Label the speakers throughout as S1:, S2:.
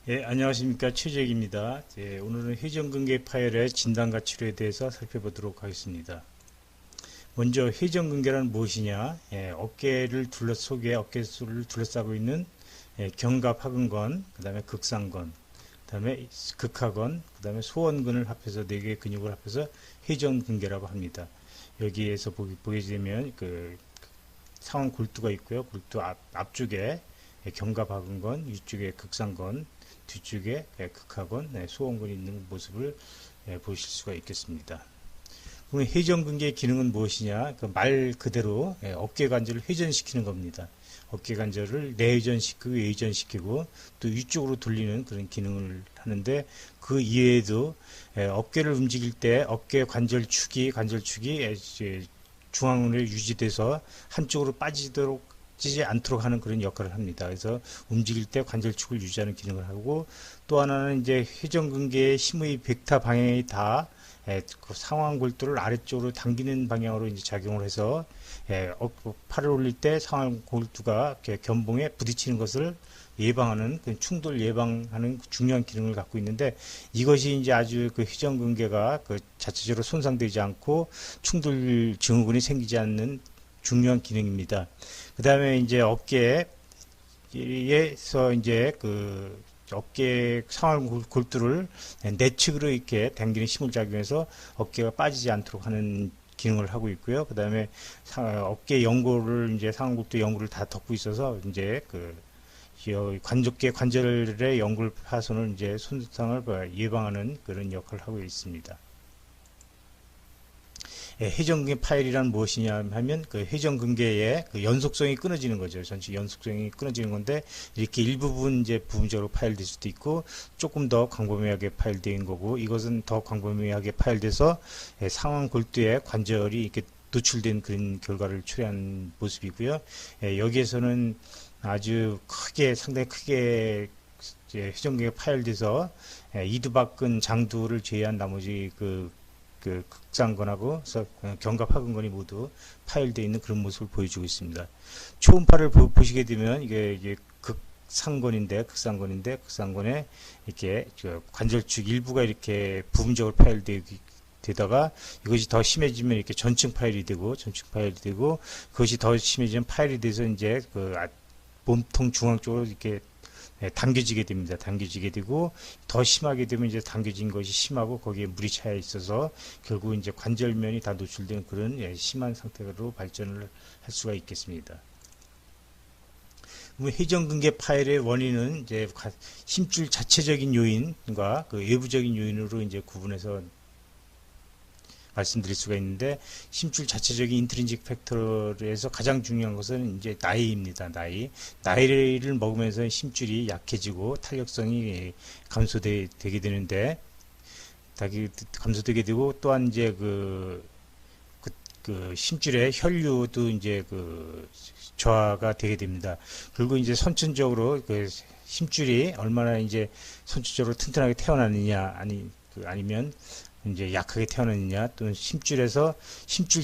S1: 예, 안녕하십니까. 최재익입니다. 예, 오늘은 회전근개 파열의 진단과 치료에 대해서 살펴보도록 하겠습니다. 먼저 회전근개란 무엇이냐? 예, 어깨를 속에 어깨를 둘러싸고 있는 견갑하근건, 그 다음에 극상건, 그 다음에 극하건, 그 다음에 소원근을 합해서 네 개의 근육을 합해서 회전근개라고 합니다. 여기에서 보게 되면 상완 골두가 있고요. 골두 앞쪽에 견갑하근건, 위쪽에 극상건, 뒤쪽에 극하건, 소원근이 있는 모습을 보실 수가 있겠습니다. 그럼 회전근개의 기능은 무엇이냐? 그 말 그대로 어깨 관절을 회전시키는 겁니다. 어깨 관절을 내회전시키고 외전시키고 또 위쪽으로 돌리는 그런 기능을 하는데, 그 이외에도 어깨를 움직일 때 어깨 관절축이 중앙으로 유지돼서 한쪽으로 빠지지 않도록 하는 그런 역할을 합니다. 그래서 움직일 때 관절축을 유지하는 기능을 하고, 또 하나는 이제 회전근개의 힘의 벡터 방향이 다 그 상완 골두를 아래쪽으로 당기는 방향으로 이제 작용을 해서 팔을 올릴 때 상완 골두가 견봉에 부딪히는 것을 예방하는, 충돌 예방하는 중요한 기능을 갖고 있는데, 이것이 이제 아주 그 회전근개가 자체적으로 손상되지 않고 충돌 증후군이 생기지 않는 중요한 기능입니다. 그 다음에 이제 어깨에서 이제 어깨 상완 골두를 내측으로 이렇게 당기는 힘을 작용해서 어깨가 빠지지 않도록 하는 기능을 하고 있고요. 그 다음에 어깨 연골을 이제 상완 골두 연골을 다 덮고 있어서 이제 관절의 연골 파손을 이제 손상을 예방하는 그런 역할을 하고 있습니다. 회전근개 파열이란 무엇이냐 하면 그 회전근개의 그 연속성이 끊어지는 거죠. 전체 연속성이 끊어지는 건데, 이렇게 일부분 이제 부분적으로 파열될 수도 있고 조금 더 광범위하게 파열된 거고, 이것은 더 광범위하게 파열돼서 상완 골두의 관절이 이렇게 노출된 그런 결과를 초래한 모습이고요. 여기에서는 아주 상당히 크게 회전근개가 파열돼서 이두박근 장두를 제외한 나머지 극장근하고 견갑하근근이 모두 파열되어 있는 그런 모습을 보여주고 있습니다. 초음파를 보시게 되면 이게 극상근에 이렇게 관절축 일부가 이렇게 부분적으로 파열되다가 이것이 더 심해지면 이렇게 전층 파열이 되고 그것이 더 심해지면 파열이 돼서 이제 몸통 중앙 쪽으로 이렇게 당겨지게 됩니다. 당겨지게 되고, 더 심하게 되면 이제 당겨진 것이 심하고 거기에 물이 차여 있어서 결국 이제 관절면이 다 노출된 그런 심한 상태로 발전을 할 수가 있겠습니다. 회전근개 파열의 원인은 이제 힘줄 자체적인 요인과 그 외부적인 요인으로 이제 구분해서 말씀드릴 수가 있는데, 힘줄 자체적인 인트린직 팩터에서 가장 중요한 것은 이제 나이입니다. 나이를 먹으면서 힘줄이 약해지고 탄력성이 감소되게 되는데, 감소되게 되고, 또한 이제 힘줄의 혈류도 이제 저하가 되게 됩니다. 그리고 이제 선천적으로 힘줄이 얼마나 이제 선천적으로 튼튼하게 태어났느냐, 아니면 이제 약하게 태어났느냐, 또는 힘줄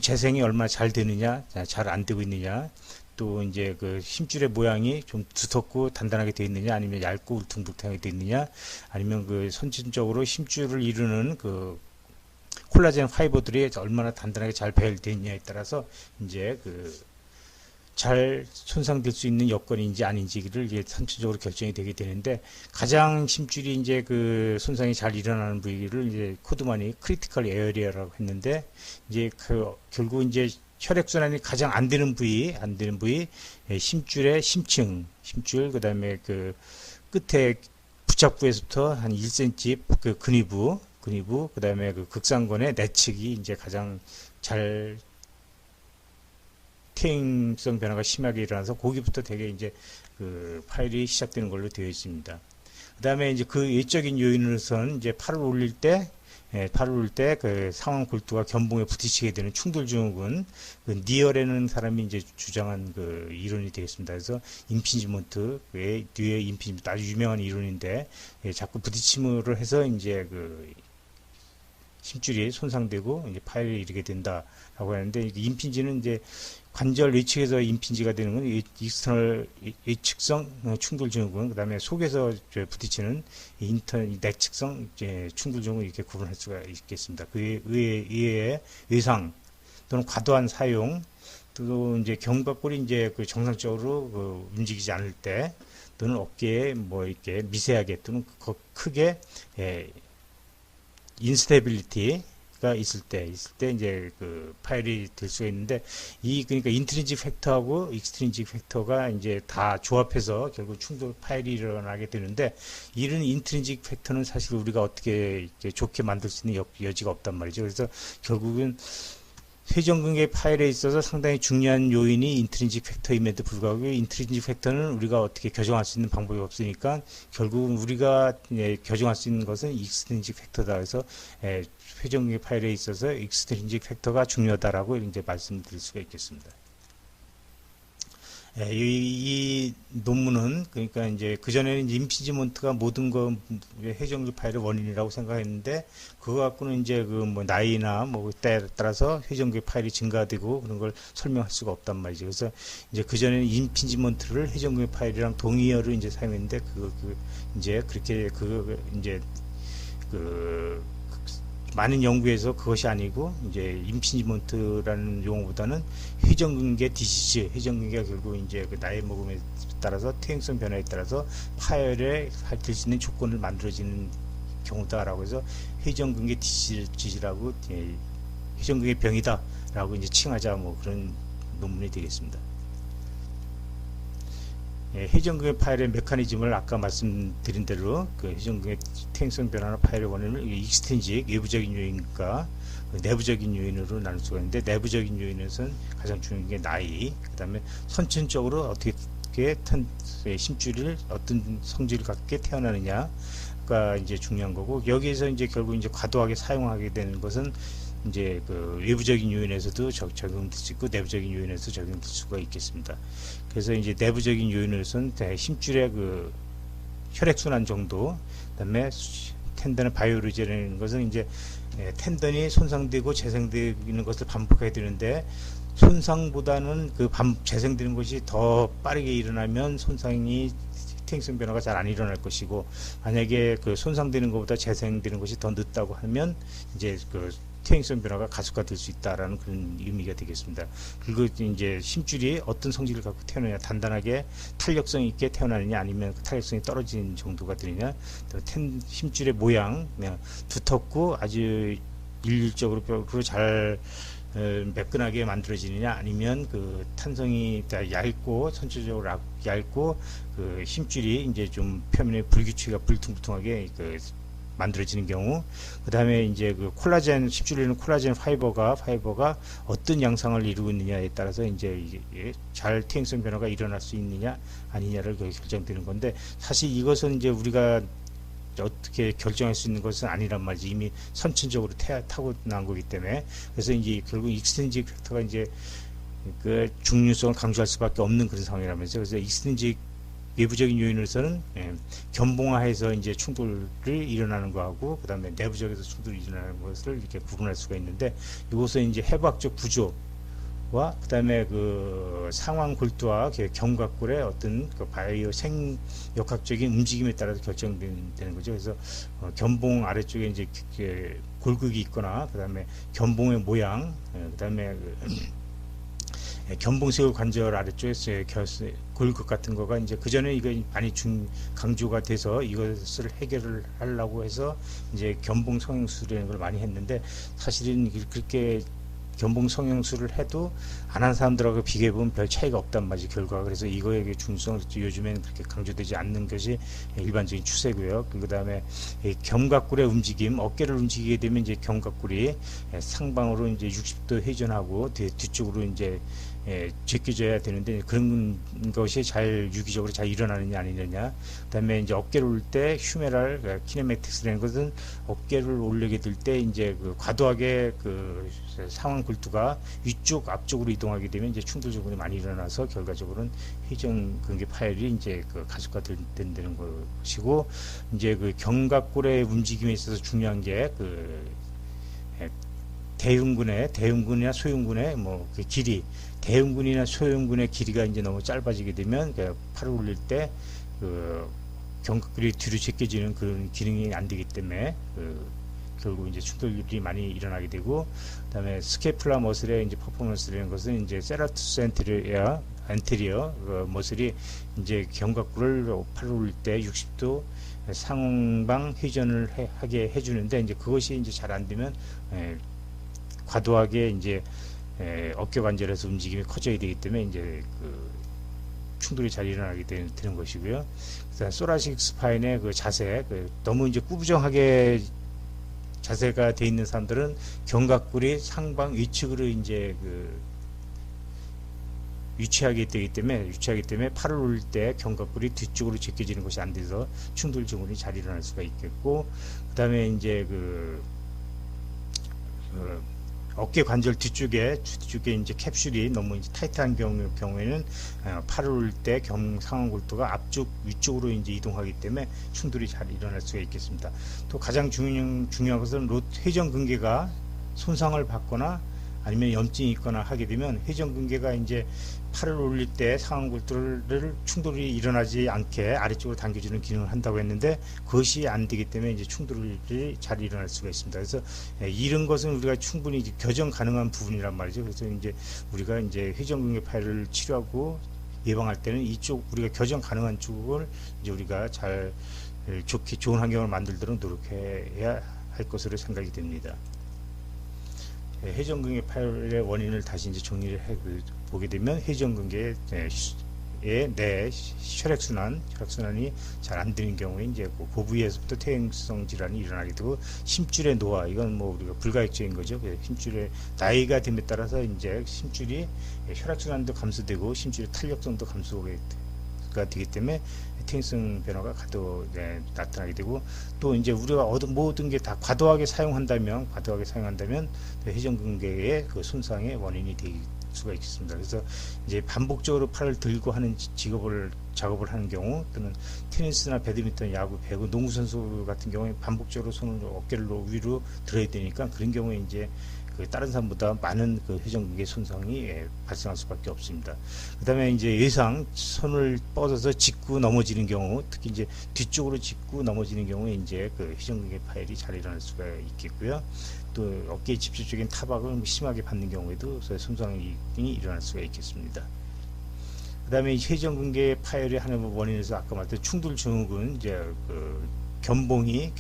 S1: 재생이 얼마나 잘 되느냐, 잘 안 되고 있느냐, 또 이제 힘줄의 모양이 좀 두텁고 단단하게 되어 있느냐, 아니면 얇고 울퉁불퉁하게 되어 있느냐, 아니면 선천적으로 힘줄을 이루는 콜라겐 파이버들이 얼마나 단단하게 잘 배열되어 있느냐에 따라서 이제 잘 손상될 수 있는 여건인지 아닌지를 이제 선천적으로 결정이 되게 되는데, 가장 힘줄이 이제 손상이 잘 일어나는 부위를 이제 코드만이 크리티컬 에어리어라고 했는데, 이제 결국 이제 혈액순환이 가장 안 되는 부위, 힘줄의 힘줄, 그 다음에 끝에 부착부에서부터 한 1cm 근위부, 그 다음에 극상근의 내측이 이제 가장 잘 퇴행성 변화가 심하게 일어나서 거기부터 되게 이제 파열이 시작되는 걸로 되어 있습니다. 그 다음에 이제 외적인 요인으로서는 이제 팔을 올릴 때 상완 골두가 견봉에 부딪히게 되는 충돌 증후군, 니얼에는 사람이 이제 주장한 이론이 되겠습니다. 그래서 임피지먼트의 뇌의 임피지먼트 아주 유명한 이론인데, 자꾸 부딪힘으로 해서 이제 심줄이 손상되고 이제 파열에 이르게 된다라고 하는데, 임핀지는 이제 관절 외측에서 임핀지가 되는 건 익스터널 외측성 충돌 증후군, 그다음에 속에서 부딪히는 내측성 충돌 증후군, 이렇게 구분할 수가 있겠습니다. 그 의외의 외상 또는 과도한 사용, 또 이제 견갑골이 이제 그 정상적으로 움직이지 않을 때, 또는 어깨에 뭐 이렇게 미세하게 또는 크게 인스테빌리티가 있을 때 이제 그 파열이 될 수가 있는데, 그러니까 인트린직 팩터하고 익스트린직 팩터가 이제 다 조합해서 결국 충돌 파열이 일어나게 되는데, 이런 인트린직 팩터는 사실 우리가 어떻게 좋게 만들 수 있는 여지가 없단 말이죠. 그래서 결국은 회전근개 파열에 있어서 상당히 중요한 요인이 인트린직 팩터임에도 불구하고, 인트린직 팩터는 우리가 어떻게 교정할 수 있는 방법이 없으니까 결국은 우리가 교정할 수 있는 것은 익스트린직 팩터다. 그래서 회전근개 파열에 있어서 익스트린직 팩터가 중요하다라고 이제 말씀드릴 수가 있겠습니다. 이 논문은 그러니까 이제 그전에는 임피지먼트가 모든 거 회전근개 파열의 원인이라고 생각했는데, 그거 갖고는 이제 그 뭐 나이나 뭐 때에 따라서 회전근개 파열이 증가되고 그런 걸 설명할 수가 없단 말이죠. 그래서 이제 그전에는 임피지먼트를 회전근개 파열이랑 동의어를 이제 사용했는데, 이제 그렇게 이제 많은 연구에서 그것이 아니고, 이제 임피지먼트라는 용어보다는 회전근개 디시즈, 회전근개가 결국 이제 그 나이 먹음에 따라서 퇴행성 변화에 따라서 파열에 될 수 있는 조건을 만들어지는 경우다라고 해서 회전근개 디시즈라고, 회전근개 병이다라고 이제 칭하자, 뭐 그런 논문이 되겠습니다. 회전근개 파열의 메커니즘을 아까 말씀드린 대로 그 회전근개 퇴행성 변화나 파열의 원인을 익스트린직 외부적인 요인과 내부적인 요인으로 나눌 수가 있는데, 내부적인 요인에서는 가장 중요한 게 나이, 그 다음에 선천적으로 어떻게 심줄을 어떤 성질을 갖게 태어나느냐가 이제 중요한 거고, 여기에서 이제 결국 이제 과도하게 사용하게 되는 것은 이제 그 외부적인 요인에서도 적용될 수 있고, 내부적인 요인에서 적용될 수가 있겠습니다. 그래서 이제 내부적인 요인으로서는 심줄의 그 혈액순환 정도, 그다음에 텐던의 바이오로지라는 것은 이제 텐던이 손상되고 재생되는 것을 반복해야 되는데, 손상보다는 재생되는 것이 더 빠르게 일어나면 손상이 퇴행성 변화가 잘 안 일어날 것이고, 만약에 그 손상되는 것보다 재생되는 것이 더 늦다고 하면 이제 그 퇴행성 변화가 가속화될 수 있다라는 그런 의미가 되겠습니다. 그리고 이제 심줄이 어떤 성질을 갖고 태어나냐, 단단하게 탄력성 있게 태어나느냐, 아니면 그 탄력성이 떨어진 정도가 되느냐, 또 심줄의 모양, 두텁고 아주 일률적으로 잘 매끈하게 만들어지느냐, 아니면 그 탄성이 얇고 선천적으로 얇고 그 힘줄이 이제 좀 표면에 불규칙하게 불퉁불퉁하게 만들어지는 경우, 그 다음에 이제 그 콜라겐, 심줄에는 콜라겐 파이버가 어떤 양상을 이루고 있느냐에 따라서 이제 이게 잘 퇴행성 변화가 일어날 수 있느냐 아니냐를 결정되는 건데, 사실 이것은 이제 우리가 어떻게 결정할 수 있는 것은 아니란 말이지. 이미 선천적으로 타고난 거기 때문에. 그래서 이제 결국 익스트린직 팩터가 이제 그 중요성을 강조할 수밖에 없는 그런 상황이라면서. 그래서 익스트린직 외부적인 요인으로서는 견봉화해서 이제 충돌이 일어나는 거하고, 그 다음에 내부적에서 충돌이 일어나는 것을 이렇게 구분할 수가 있는데, 이것은 이제 해부학적 구조와 그 다음에 그 상완 골두와 견갑골의 어떤 그 바이오 생역학적인 움직임에 따라서 결정되는 거죠. 그래서 견봉 아래쪽에 이제 골극이 있거나, 그 다음에 견봉의 모양, 그 다음에 견봉세울 관절 아래쪽에 골극 같은 거가 이제 그전에 이거 많이 강조가 돼서 이것을 해결을 하려고 해서 이제 견봉 성형술이라는 걸 많이 했는데, 사실은 그렇게 견봉 성형술을 해도 안 한 사람들하고 비교해 보면 별 차이가 없단 말이죠, 결과가. 그래서 이거의 중요성을 요즘에는 그렇게 강조되지 않는 것이 일반적인 추세고요. 그 다음에 견갑골의 움직임, 어깨를 움직이게 되면 이제 견갑골이 상방으로 이제 60도 회전하고 뒤쪽으로 이제 제껴져야 되는데, 그런 것이 유기적으로 잘 일어나느냐 아니느냐. 그 다음에 이제 어깨를 올 때 휴메랄 키네매틱스라는 것은 어깨를 올리게 될 때 이제 과도하게 상완 골두가 위쪽 앞쪽으로 이동하게 되면 이제 충돌 조건이 많이 일어나서 결과적으로는 회전근개 파열이 이제 가속화된다는 것이고, 이제 견갑골의 움직임에 있어서 중요한 게 대흉근이나 소흉근의 뭐 그 길이, 대흉근이나 소흉근의 길이가 이제 너무 짧아지게 되면 팔을 올릴 때 그 견갑골이 뒤로 제껴지는 그런 기능이 안 되기 때문에 결국 이제 충돌이 많이 일어나게 되고, 그다음에 스케이플라 머슬의 이제 퍼포먼스라는 것은 이제 세라투스 안테리어 머슬이 이제 견갑골을 팔을 올릴 때 60도 상방 회전을 하게 해주는데, 이제 그것이 이제 잘 안 되면 과도하게 이제 어깨 관절에서 움직임이 커져야 되기 때문에 이제 그 충돌이 잘 일어나게 되는 것이고요. 그다음 소라식 스파인의 그 자세, 너무 이제 꾸부정하게 자세가 돼 있는 사람들은 견갑골이 상방 위측으로 이제 유치하게 되기 때문에 팔을 올릴 때 견갑골이 뒤쪽으로 제껴지는 것이 안 돼서 충돌 증후군이 잘 일어날 수가 있겠고, 그다음에 이제 어깨 관절 뒤쪽에 이제 캡슐이 너무 이제 타이트한 경우에는 팔을 올릴 때 상완골두가 위쪽으로 이제 이동하기 때문에 충돌이 잘 일어날 수가 있겠습니다. 또 가장 중요한 것은 회전근개가 손상을 받거나 아니면 염증이 있거나 하게 되면 회전근개가 이제 팔을 올릴 때 상완골두를 충돌이 일어나지 않게 아래쪽으로 당겨주는 기능을 한다고 했는데, 그것이 안 되기 때문에 이제 충돌이 잘 일어날 수가 있습니다. 그래서 이런 것은 우리가 충분히 이제 교정 가능한 부분이란 말이죠. 그래서 이제 우리가 이제 회전근개 파열을 치료하고 예방할 때는 이쪽 우리가 교정 가능한 쪽을 이제 우리가 잘 좋은 환경을 만들도록 노력해야 할 것으로 생각이 됩니다. 회전근개 파열의 원인을 다시 이제 정리를 보게 되면, 회전근개의 내 혈액순환이 잘 안 되는 경우에 이제 그 부위에서부터 퇴행성 질환이 일어나게 되고, 심줄의 노화, 이건 뭐 우리가 불가역적인 거죠. 심줄의 나이가 됨에 따라서 이제 심줄이 혈액순환도 감소되고 심줄의 탄력성도 감소가 되기 때문에 퇴행성 변화가 나타나게 되고, 또 이제 우리가 모든 게 다 과도하게 사용한다면 회전근개의 그 손상의 원인이 될 수가 있습니다. 그래서 이제 반복적으로 팔을 들고 하는 작업을 하는 경우, 또는 테니스나 배드민턴, 야구, 배구, 농구 선수 같은 경우에 반복적으로 손을 어깨를 위로 들어야 되니까, 그런 경우에 이제 다른 사람보다 많은 회전근개 손상이 발생할 수밖에 없습니다. 그 다음에 이제 예상 손을 뻗어서 짚고 넘어지는 경우, 특히 이제 뒤쪽으로 짚고 넘어지는 경우에 이제 회전근개 파열이 잘 일어날 수가 있겠고요. 또 어깨에 직접적인 타박을 심하게 받는 경우에도 손상이 일어날 수가 있겠습니다. 그 다음에 회전근개 파열의 하나의 원인에서 아까 말했던 충돌 증후군, 이제 견봉이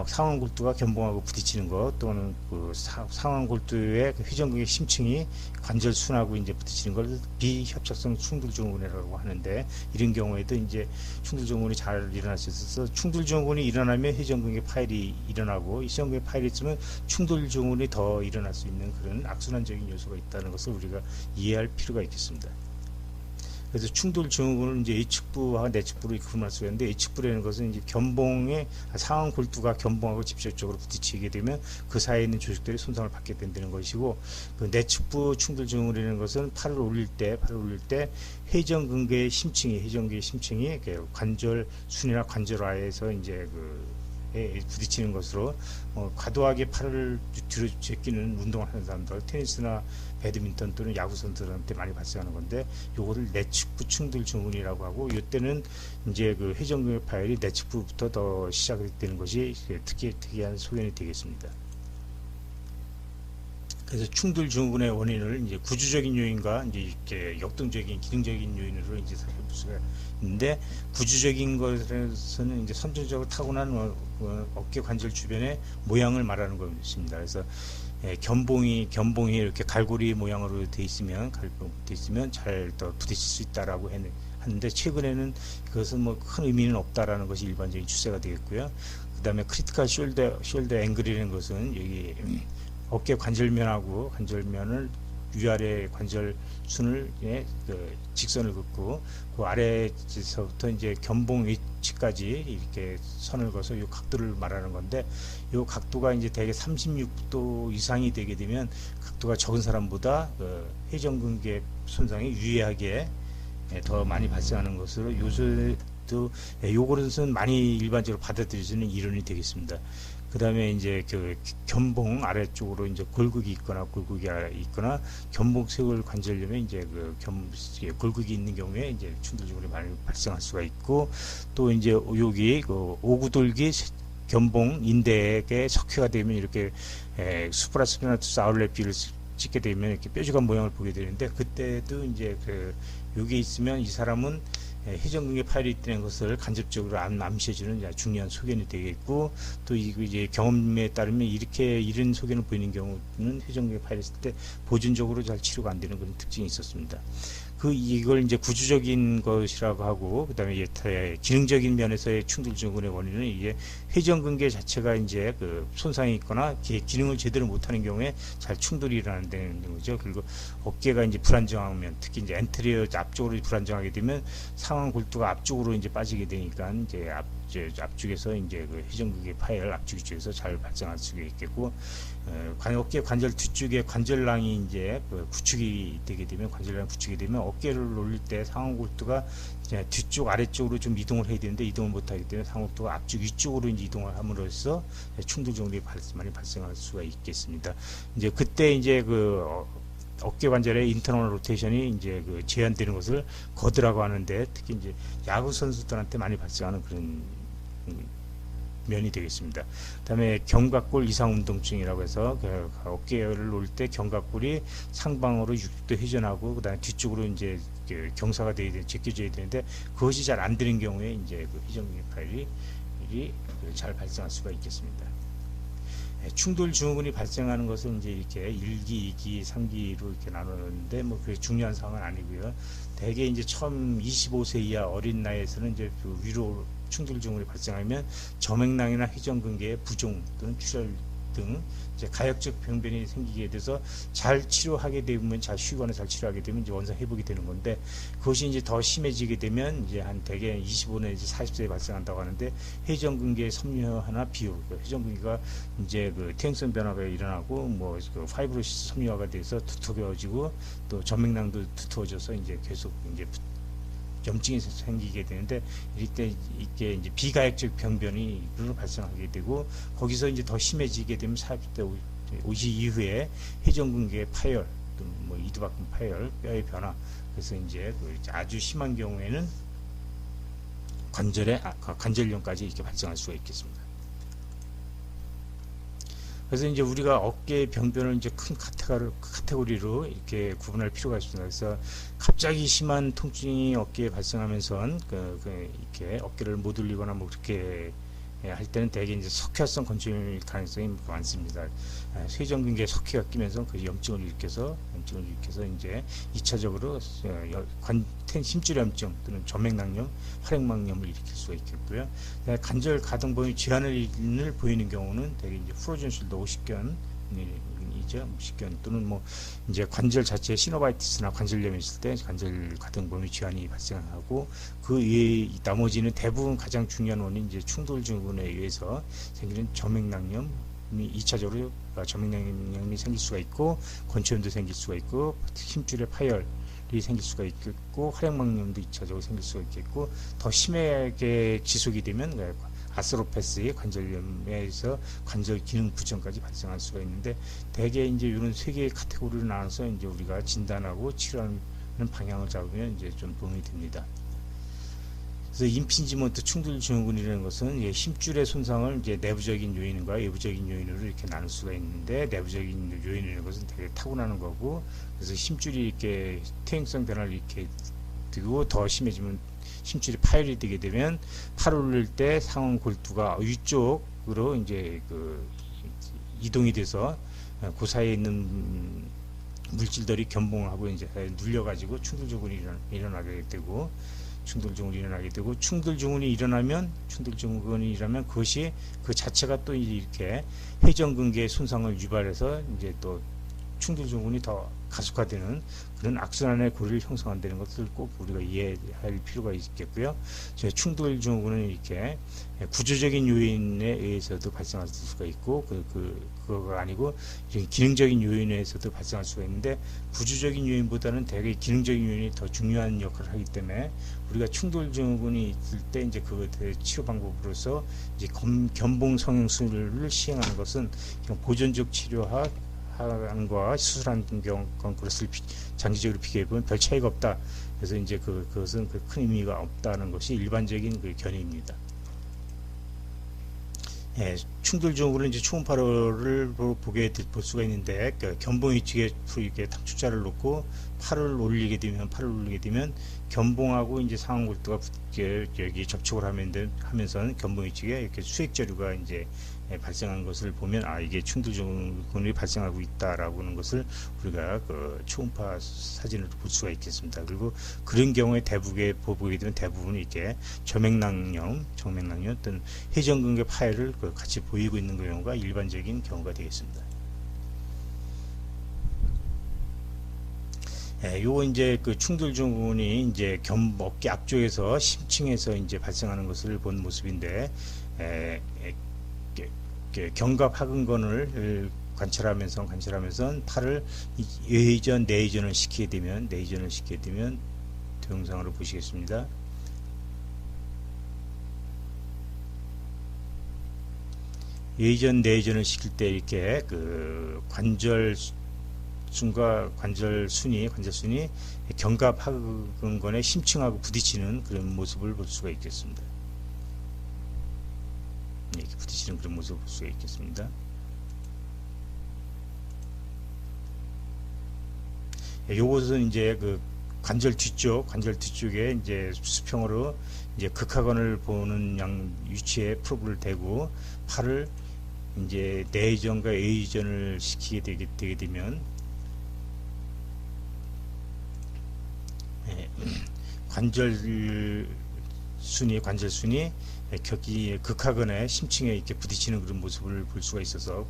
S1: 상완골두가 견봉하고 부딪히는 것, 또는 상완골두의 회전근개 심층이 관절순하고 이제 부딪히는 걸 비협착성 충돌증후군이라고 하는데, 이런 경우에도 이제 충돌증후군이 잘 일어날 수 있어서, 충돌증후군이 일어나면 회전근개 파열이 일어나고, 회전근개 파열이 있으면 충돌증후군이 더 일어날 수 있는 그런 악순환적인 요소가 있다는 것을 우리가 이해할 필요가 있겠습니다. 그래서 충돌 증후군을 이제 H축부와 내측부로 구분할 수가 있는데, H축부라는 것은 이제 상완 골두가 견봉하고 직접적으로 부딪히게 되면 그 사이에 있는 조직들이 손상을 받게 된다는 것이고, 그 내측부 충돌 증후군이라는 것은 팔을 올릴 때 회전근개의 심층이 관절순이나 관절화에서 이제 부딪히는 것으로, 과도하게 팔을 뒤로 제끼는 운동을 하는 사람들, 테니스나 배드민턴 또는 야구 선수들한테 많이 발생하는 건데, 요거를 내측부 충돌 증후군이라고 하고, 이때는 이제 회전근개 파열이 내측부부터 더 시작되는 것이 특이한 소견이 되겠습니다. 그래서 충돌 증후군의 원인을 이제 구조적인 요인과 이제 이렇게 역동적인 기능적인 요인으로 이제 살펴볼 수가 있는데, 구조적인 것에서는 이제 선천적으로 타고난 어깨 관절 주변의 모양을 말하는 것입니다. 그래서 견봉이 이렇게 갈고리 모양으로 돼 있으면 잘 더 부딪힐 수 있다라고 하는데, 최근에는 그것은 뭐 큰 의미는 없다라는 것이 일반적인 추세가 되겠고요. 그 다음에 크리티컬 숄더 앵글이라는 것은 여기 어깨 관절면을 위아래 관절순을 직선을 긋고, 그 아래에서부터 이제 견봉 위치까지 이렇게 선을 그어서 이 각도를 말하는 건데, 이 각도가 이제 대개 36도 이상이 되게 되면 각도가 적은 사람보다 회전근개 손상이 유의하게 더 많이 발생하는 것으로 또 요것은 많이 일반적으로 받아들여지는 이론이 되겠습니다. 그 다음에 이제 그 견봉 아래쪽으로 이제 골극이 있거나 골극이 있거나 견봉색을 관절염에 이제 그 골극이 있는 경우에 이제 충돌 증후군이 많이 발생할 수가 있고, 또 이제 여기 그 오구돌기 견봉 인대에 석회가 되면 이렇게 수프라스피나투스 아울렛비를 찍게 되면 이렇게 뾰족한 모양을 보게 되는데, 그때도 이제 그 여기 있으면 이 사람은 회전근개 파열이 있다는 것을 간접적으로 암시해주는 중요한 소견이 되겠고, 또 이제 경험에 따르면 이런 소견을 보이는 경우는 회전근개 파열이 있을 때 보존적으로 잘 치료가 안 되는 그런 특징이 있었습니다. 이걸 이제 구조적인 것이라고 하고, 그 다음에 기능적인 면에서의 충돌 증후군의 원인은 이게 회전근개 자체가 이제 그 손상이 있거나 기능을 제대로 못하는 경우에 잘 충돌이 일어나는 거죠. 그리고 어깨가 이제 불안정하면, 특히 이제 엔테리어 앞쪽으로 불안정하게 되면 상완 골두가 앞쪽으로 이제 빠지게 되니까 이제 앞쪽에서 이제 그 회전근개 파열 앞쪽 쪽에서 잘 발생할 수가 있겠고, 어깨 관절 뒤쪽에 관절낭이 이제 그 구축이 되게 되면, 관절낭 구축이 되면 어깨를 올릴 때 상완 골두가 이제 뒤쪽 아래쪽으로 좀 이동을 해야 되는데 이동을 못하기 때문에 상완 골두가 앞쪽 위쪽으로 이제 이동을 함으로써 충돌 증후군이 많이 발생할 수가 있겠습니다. 이제 그때 이제 그 어깨 관절의 인터널 로테이션이 이제 그 제한되는 것을 거드라고 하는데, 특히 이제 야구 선수들한테 많이 발생하는 그런 면이 되겠습니다. 그 다음에 견갑골 이상 운동증이라고 해서 그 어깨를 놓을 때 견갑골이 상방으로 60도 회전하고, 그 다음에 뒤쪽으로 이제 경사가 제껴져야 되는데 그것이 잘 안 되는 경우에 이제 그 회전근개 파열이 잘 발생할 수가 있겠습니다. 충돌 증후군이 발생하는 것은 이제 이렇게 1기, 2기, 3기로 이렇게 나누는데 뭐 그게 중요한 사항은 아니고요. 대개 이제 처음 25세 이하 어린 나이에서는 이제 그 위로 충돌 증후군이 발생하면 점액낭이나 회전근개의 부종 또는 출혈 등 이제 가역적 병변이 생기게 돼서 잘 치료하게 되면, 잘 쉬거나 잘 치료하게 되면 이제 원상 회복이 되는 건데, 그것이 이제 더 심해지게 되면 이제 한 대개 25내지 40세에 발생한다고 하는데, 회전근개 섬유화나 비율, 회전근개가 이제 그 퇴행성 변화가 일어나고 뭐 그 파이브로시스 섬유화가 돼서 두터워지고, 또 점맥낭도 두터워져서 이제 계속 이제 염증이 생기게 되는데, 이때 이게 이제 비가역적 병변이 발생하게 되고, 거기서 이제 더 심해지게 되면 40대 50 이후에 회전근개 파열, 또 뭐 이두박근 파열, 뼈의 변화, 그래서 이제 그 아주 심한 경우에는 관절염까지 이렇게 발생할 수가 있겠습니다. 그래서 이제 우리가 어깨 병변을 이제 큰 카테고리로 이렇게 구분할 필요가 있습니다. 그래서 갑자기 심한 통증이 어깨에 발생하면서 이렇게 어깨를 못 올리거나 뭐 그렇게 할 때는 대개 이제 석회성 건조염일 가능성이 많습니다. 회전근개에 석회가 끼면서 그 염증을 일으켜서 이제 2차적으로 심줄염증 또는 점맥낭염, 활액막염을 일으킬 수가 있겠고요. 관절 가동 범위 제한을 보이는 경우는 대개 이제 프로즌 숄더 50견 또는 뭐 이제 관절 자체에 시노바이티스나 관절염이 있을 때 관절 가동 범위 제한이 발생하고, 그 외에 나머지는 대부분 가장 중요한 원인 이제 충돌 증후군에 의해서 생기는 점맥낭염이 2차적으로 점맥낭염이 생길 수가 있고, 권초염도 생길 수가 있고, 힘줄의 파열이 생길 수가 있겠고, 활액막염도 2차적으로 생길 수가 있겠고, 더 심하게 지속이 되면 아스로패스의 관절염에서 관절 기능 부정까지 발생할 수가 있는데, 대개 이제 이런 세 개의 카테고리로 나눠서 이제 우리가 진단하고 치료하는 방향을 잡으면 이제 좀 도움이 됩니다. 그래서 임핀지먼트 충돌 증후군이라는 것은 힘줄의 손상을 이제 내부적인 요인과 외부적인 요인으로 이렇게 나눌 수가 있는데, 내부적인 요인이라는 것은 되게 타고나는 거고, 그래서 힘줄이 이렇게 퇴행성 변화를 이렇게 되고 더 심해지면 힘줄이 파열이 되게 되면 팔을 올릴 때 상완 골두가 위쪽으로 이제 그 이동이 돼서 그 사이에 있는 물질들이 견봉을 하고 이제 눌려가지고 충돌 증후군이 일어나게 되고, 충돌 증후군이 일어나면 그것이 그 자체가 또 이렇게 회전근개 손상을 유발해서 이제 또 충돌 증후군이 더 가속화되는 그런 악순환의 고리를 형성한다는 것을 꼭 우리가 이해할 필요가 있겠고요. 충돌 증후군은 이렇게 구조적인 요인에 의해서도 발생할 수가 있고 그거가 아니고 기능적인 요인에 의해서도 발생할 수가 있는데, 구조적인 요인보다는 대개 기능적인 요인이 더 중요한 역할을 하기 때문에 우리가 충돌 증후군이 있을 때 이제 그 치료 방법으로서 이제 견봉 성형술을 시행하는 것은 그냥 보존적 치료와 하는 거와 수술하는 것을 장기적으로 비교해 보면 별 차이가 없다. 그래서 이제 그것은 큰 의미가 없다는 것이 일반적인 견해입니다. 충돌 증후군은 이제 초음파를 볼 수가 있는데, 견봉 위쪽에 이렇게 탁축자를 놓고 팔을 올리게 되면 견봉하고 이제 상완골두가 여기 접촉을 하면서 견봉 위쪽에 이렇게 수액저류가 이제 발생한 것을 보면 이게 충돌 증후군이 발생하고 있다라고 하는 것을 우리가 초음파 사진으로 볼 수가 있겠습니다. 그리고 그런 경우에 보게 되면 대부분 이렇게 정맥낭염 어떤 회전근개 파열을 같이 보이고 있는 경우가 일반적인 경우가 되겠습니다. 요거 이제 충돌 증후군이 이제 어깨 앞쪽에서 심층에서 이제 발생하는 것을 본 모습인데, 견갑하근건을 관찰하면서 팔을 외전 내전을 시키게 되면 동영상으로 보시겠습니다. 외전 내전을 시킬 때 이렇게 관절순과 관절순이 견갑하근건의 심층하고 부딪히는 그런 모습을 볼 수가 있겠습니다. 이렇게 부딪히는 그런 모습을 볼 수가 있겠습니다. 요것은 이제 관절 뒤쪽에 이제 수평으로 이제 극하건을 보는 위치에 프로브를 대고 팔을 이제 내전과 외전을 시키게 되게 되면 관절순이 극하근의 심층에 이렇게 부딪히는 그런 모습을 볼 수가 있어서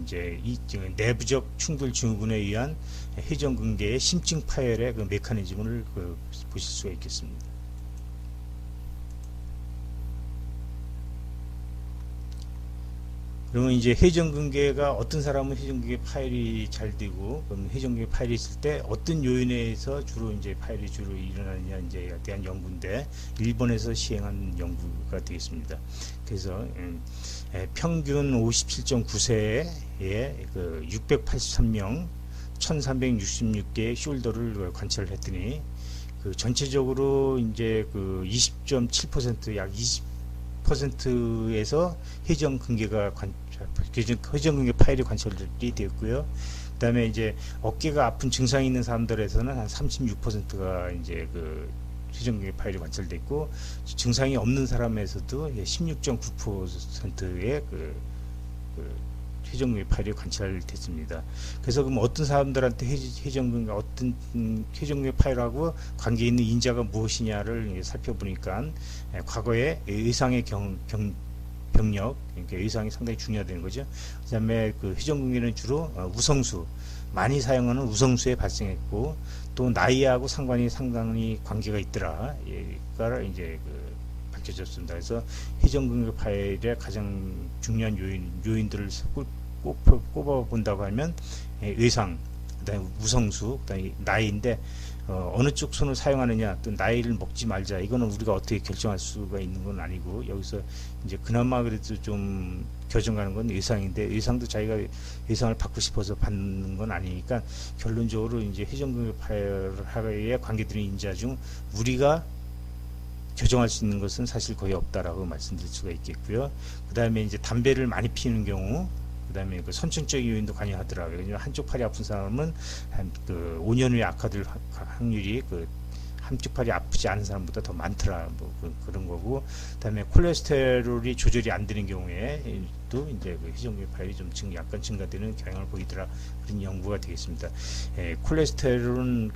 S1: 이제 이 내부적 충돌 증후군에 의한 회전근개의 심층 파열의 메커니즘을 보실 수가 있겠습니다. 그러면 이제 회전근개가 어떤 사람은 회전근개 파열이 잘 되고, 그럼 회전근개 파열이 있을 때 어떤 요인에 의해서 주로 파열이 일어나느냐 이제에 대한 연구인데, 일본에서 시행한 연구가 되겠습니다. 그래서 평균 57.9세에 683명 1366개의 숄더를 관찰을 했더니 전체적으로 이제 20.7% 약 20%에서 회전근개 파열이 관찰이 되었고요. 그다음에 이제 어깨가 아픈 증상이 있는 사람들에서는 한 36%가 이제 회전근개 파열이 관찰됐고, 증상이 없는 사람에서도 16.9%의 회전근개 파열이 관찰됐습니다. 그래서 그럼 어떤 사람들한테 회전근개 파열하고 관계 있는 인자가 무엇이냐를 살펴보니까, 과거에 의상의 병력, 그러니까 의상이 상당히 중요하다는 거죠. 그다음에 회전근개는 주로 우성수, 많이 사용하는 우성수에 발생했고, 또 나이하고 상당히 관계가 있더라. 얘가 이제 밝혀졌습니다. 그래서 회전근개 파열의 가장 중요한 요인들을 꼽아 본다고 하면 의상, 그다음에 우성수, 그다음에 나이인데, 어느 쪽 손을 사용하느냐, 또 나이를 먹지 말자, 이거는 우리가 어떻게 결정할 수가 있는 건 아니고, 여기서 이제 그나마 그래도 좀 결정하는 건 의상인데, 의상도 자기가 의상을 받고 싶어서 받는 건 아니니까, 결론적으로 이제 회전근개 파열에 관계되는 인자 중 우리가 교정할 수 있는 것은 사실 거의 없다라고 말씀드릴 수가 있겠고요. 그 다음에 이제 담배를 많이 피우는 경우, 그 다음에 선천적인 요인도 관여하더라고요. 왜냐면 한쪽 팔이 아픈 사람은 한 5년 후에 악화될 확률이 한쪽 팔이 아프지 않은 사람보다 더 많더라. 그런 거고, 그 다음에 콜레스테롤이 조절이 안 되는 경우에 또 이제 회전근개 파열이 좀 약간 증가되는 경향을 보이더라. 그런 연구가 되겠습니다. 콜레스테롤은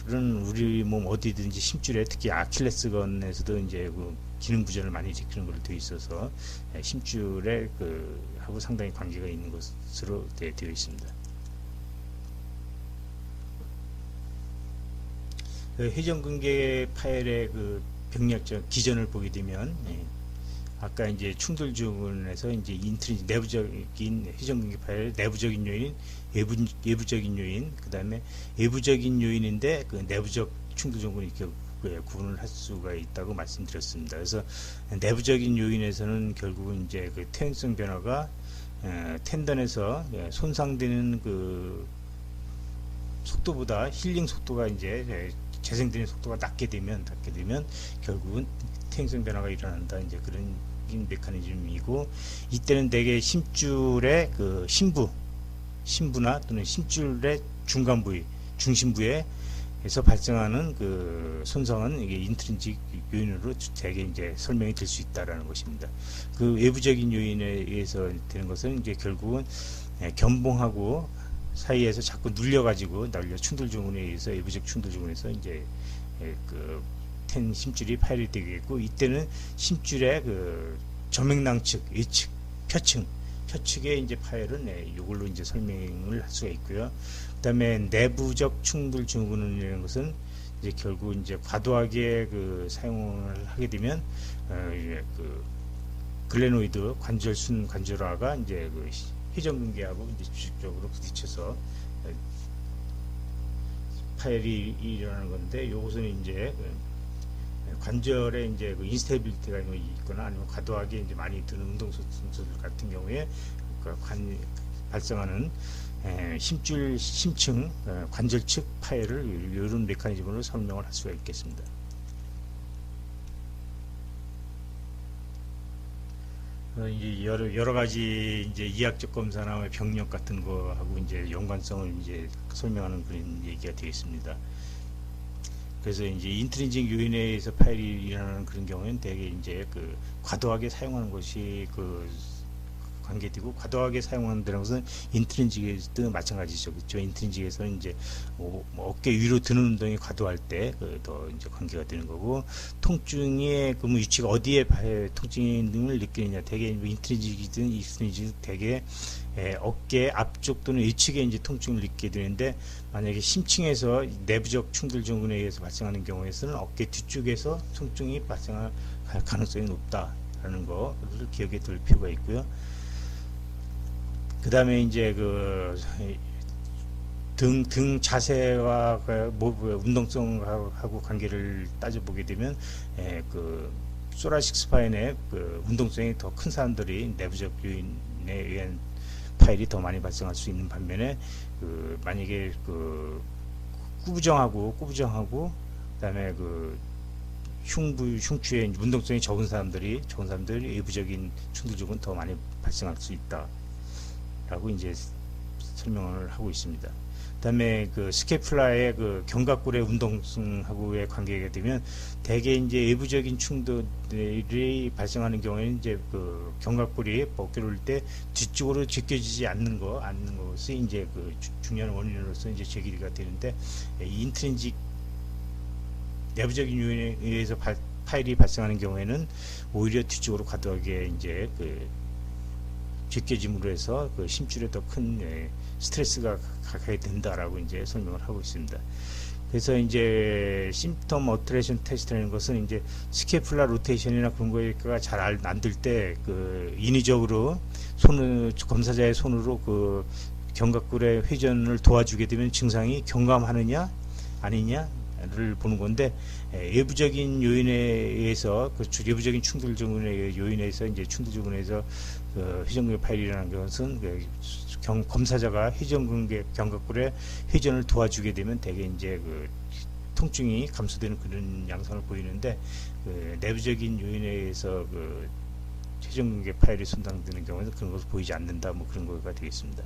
S1: 우리 몸 어디든지 심줄에, 특히 아킬레스건에서도 이제 기능 부전을 많이 일으키는 걸로 되어 있어서 심줄에 하고 상당히 관계가 있는 것으로 되어 있습니다. 그 회전근개 파열의 그 병력적 기전을 보게 되면, 아까 이제 충돌 주문에서 이제 인트리지 내부적인 회전근개 파열의 내부적인 요인, 외부적인 요인, 그 다음에 외부적인 요인인데 그 내부적 충돌 주문이 이렇게 구분을 할 수가 있다고 말씀드렸습니다. 그래서 내부적인 요인에서는 결국은 이제 그 퇴행성 변화가 텐던에서 손상되는 그 속도보다 힐링 속도가 이제 재생되는 속도가 낮게 되면 결국은 퇴행성 변화가 일어난다. 이제 그런 메커니즘이고, 이때는 대개 심줄의 그 심부나 또는 심줄의 중간 부위, 중심부에 에서 발생하는 그 손상은 이게 인트린직 요인으로 대개 이제 설명이 될 수 있다라는 것입니다. 그 외부적인 요인에 의해서 되는 것은 이제 결국은 견봉하고 사이에서 자꾸 눌려 충돌 주문에 의해서 외부적 충돌 주문에서 이제 그 심줄이 파열이 되겠고, 이때는 심줄의 그 저맥낭측, 외측, 표측의 이제 파열은 이걸로 이제 설명을 할 수가 있고요. 그다음에 내부적 충돌 증후군이라는 것은 이제 결국 이제 과도하게 그 사용을 하게 되면 그 글레노이드 관절순 관절화가 이제 그 회전근개하고 이제 주식적으로 부딪혀서 파열이 일어나는 건데, 요것은 이제 관절에 이제 그 인스테빌리티가 있거나 아니면 과도하게 이제 많이 드는 운동선수들 같은 경우에 그 발생하는 심층 관절 측 파열을 이런 메커니즘으로 설명을 할 수가 있겠습니다. 이제 여러 가지 이제 이학적 검사나 병력 같은 거하고 이제 연관성을 이제 설명하는 그런 얘기가 되겠습니다. 그래서 이제 인트린직 요인에 의해서 파열이 일어나는 그런 경우에는 대개 이제 그 과도하게 사용하는 것이 그 관계되고, 과도하게 사용한다는 것은 인트린직에도 마찬가지죠. 그렇죠? 인트린직에서는 이제 어깨 위로 드는 운동이 과도할 때 더 이제 관계가 되는 거고, 통증의 그 위치가 어디에 통증을 느끼느냐, 대개 인트린직이든 익스트린직이든 대개 어깨 앞쪽 또는 위측에 이제 통증을 느끼게 되는데, 만약에 심층에서 내부적 충돌 증후군에 의해서 발생하는 경우에서는 어깨 뒤쪽에서 통증이 발생할 가능성이 높다라는 거를 기억에 둘 필요가 있고요. 그 다음에 이제 그 등 자세와 운동성하고 관계를 따져보게 되면 그 소라식 스파인의 그 운동성이 더 큰 사람들이 내부적 요인에 의한 파열이 더 많이 발생할 수 있는 반면에, 그 만약에 그 꾸부정하고 그다음에 그 흉추의 운동성이 적은 사람들이 외부적인 충돌적은 더 많이 발생할 수 있다라고 이제 설명을 하고 있습니다. 그다음에 그 스케플라의 그 견갑골의 운동성하고의 관계가 되면 대개 이제 외부적인 충돌이 발생하는 경우에는 이제 그 견갑골이 어깨를 올 때 뒤쪽으로 제껴지지 않는 것이 이제 그 중요한 원인으로서 이제 제기가 되는데, 인트린직 내부적인 요인에 의해서 파열이 발생하는 경우에는 오히려 뒤쪽으로 과도하게 이제 그 제껴짐으로 해서 그 심줄에 더 큰 스트레스가 가게 된다라고 이제 설명을 하고 있습니다. 그래서 이제 심프텀 어트레이션 테스트라는 것은 이제 스케플라 로테이션이나 그런 거가 잘 안 될 때 그 인위적으로 검사자의 손으로 그 견갑골의 회전을 도와주게 되면 증상이 경감하느냐 아니냐를 보는 건데, 외부적인 요인에 의해서 그 외부적인 충돌 증후군의 요인에 의해서 이제 충돌 증후군에서 그 회전근개 파열이라는 것은 검사자가 견갑골의 회전을 도와주게 되면 대개 이제 그 통증이 감소되는 그런 양상을 보이는데, 그 내부적인 요인에 의해서 그 회전근개 파열이 손상되는 경우에는 그런 것을 보이지 않는다, 뭐 그런 거가 되겠습니다.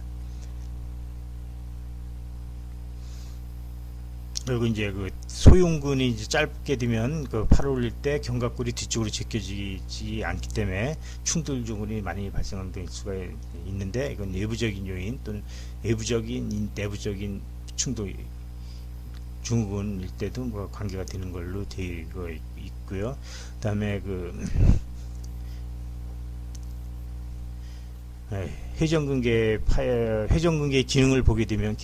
S1: 그리고 이제 그 소흉근이 이제 짧게 되면 그 팔을 올릴 때 견갑골이 뒤쪽으로 제껴지지 않기 때문에 충돌 증후군이 많이 발생될 수가 있는데, 이건 내부적인 요인 또는 내부적인 충돌 증후군일 때도 뭐 관계가 되는 걸로 되어 있고요. 그다음에 그 회전근개 파열, 회전근개의 기능을 보게 되면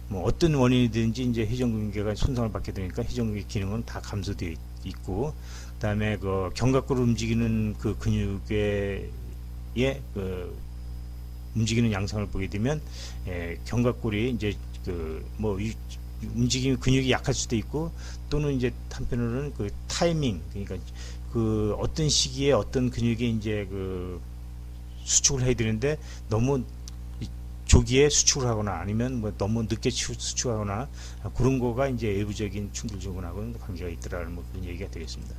S1: 뭐 어떤 원인이든지 이제 회전근개가 손상을 받게 되니까 회전근개 기능은 다 감소되어 있고, 그다음에 그 견갑골을 움직이는 그 근육의 그 움직이는 양상을 보게 되면 견갑골이 이제 그 뭐 움직임 근육이 약할 수도 있고, 또는 이제 한편으로는 그 타이밍, 그러니까 그 어떤 시기에 어떤 근육이 이제 그 수축을 해야 되는데 너무 조기에 수축을 하거나 아니면 뭐 너무 늦게 수축하거나 그런 거가 이제 외부적인 충돌 조건하고는 관계가 있더라는 뭐 그런 얘기가 되겠습니다.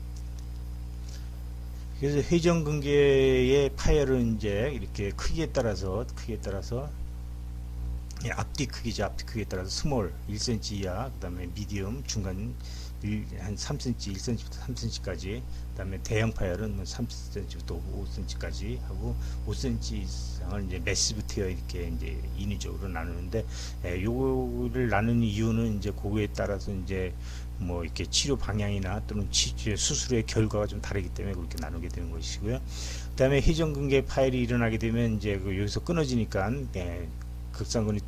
S1: 그래서 회전근개의 파열은 이제 이렇게 크기에 따라서 앞뒤 크기죠. 앞뒤 크기에 따라서 스몰 1cm 이하, 그 다음에 미디엄 중간 한 3cm, 1cm부터 3cm까지, 그 다음에 대형 파열은 3cm부터 5cm까지 하고, 5cm 이상을 이제 매시브 티어 이렇게 이제 인위적으로 나누는데, 요거를 나누는 이유는 이제 그거에 따라서 이제 뭐 이렇게 치료 방향이나 또는 수술의 결과가 좀 다르기 때문에 그렇게 나누게 되는 것이고요. 그 다음에 회전근개 파열이 일어나게 되면 이제 여기서 끊어지니까 극상근이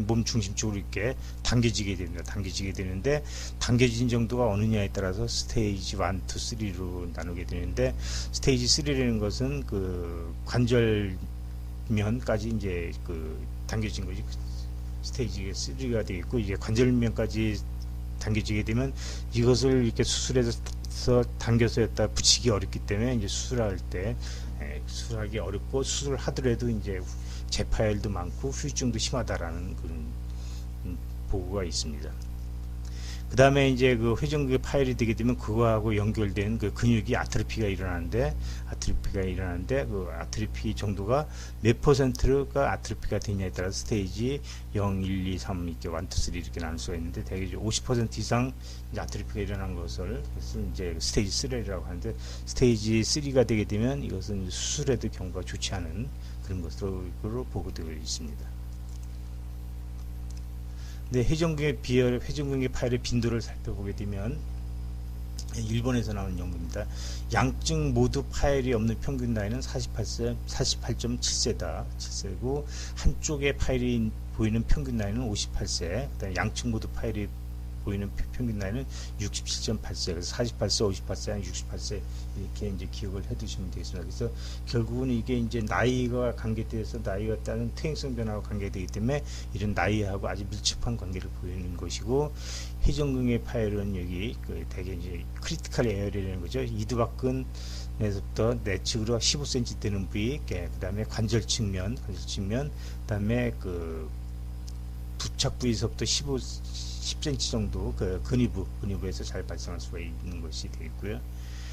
S1: 몸 중심 쪽으로 이렇게 당겨지게 됩니다. 당겨지게 되는데, 당겨진 정도가 어느냐에 따라서 스테이지 1, 2, 3로 나누게 되는데, 스테이지 3라는 것은 그 관절면까지 이제 그 당겨진 것이 스테이지 3가 되겠고, 이제 관절면까지 당겨지게 되면 이것을 이렇게 수술해서 당겨서 여기다 붙이기 어렵기 때문에 이제 수술할 때 수술하기 어렵고, 수술을 하더라도 이제 재파열도 많고 후유증도 심하다라는 그런 보고가 있습니다. 그 다음에 이제 그 회전근개 파열이 되게 되면 그거하고 연결된 그 근육이 아트로피가 일어나는데 그 아트로피 정도가 몇 퍼센트가 아트로피가 되냐에 따라서 스테이지 0, 1, 2, 3 이렇게 1, 2, 3 이렇게 나눌 수가 있는데, 대개 50% 이상 이제 아트로피가 일어난 것을 이제 스테이지 3라고 하는데, 스테이지 3가 되게 되면 이것은 수술에도 경과가 좋지 않은 그런 것으로 보고되어 있습니다. 근데 회전근개 파열의 빈도를 살펴보게 되면, 일본에서 나온 연구입니다. 양측 모두 파열이 없는 평균 나이는 48.7세다. 7세고, 한쪽에 파열이 보이는 평균 나이는 58세, 그다음에 양측 모두 파열이 보이는 평균 나이는 67.8세, 그래서 48세, 58세, 68세 이렇게 이제 기억을 해두시면 되겠습니다. 그래서 결국은 이게 이제 나이가 관계돼서 나이가 따른 퇴행성 변화와 관계되기 때문에 이런 나이하고 아주 밀접한 관계를 보이는 것이고, 회전근개 파열은 여기 그 대개 이제 크리티컬 에어리라는 거죠. 이두박근에서부터 내측으로 15cm 되는 부위, 그 다음에 관절 측면, 그 다음에 그 부착 부위에서부터 10cm 정도 그 근위부에서 잘 발생할 수가 있는 것이 되겠고요.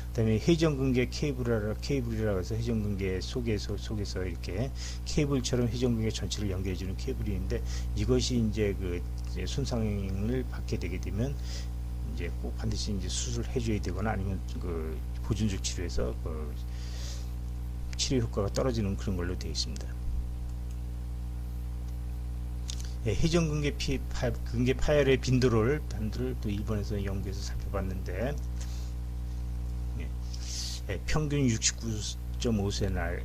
S1: 그다음에 회전근개 케이블이라고 해서 회전근개 속에서 이렇게 케이블처럼 회전근개 전체를 연결해주는 케이블이 있는데, 이것이 이제 그 손상을 받게 되게 되면 이제 꼭 반드시 이제 수술을 해줘야 되거나 아니면 그 보존적 치료에서 그 치료 효과가 떨어지는 그런 걸로 되어 있습니다. 회전근개 파열의 빈도를 또 일본에서 연구해서 살펴봤는데, 평균 69.5세 날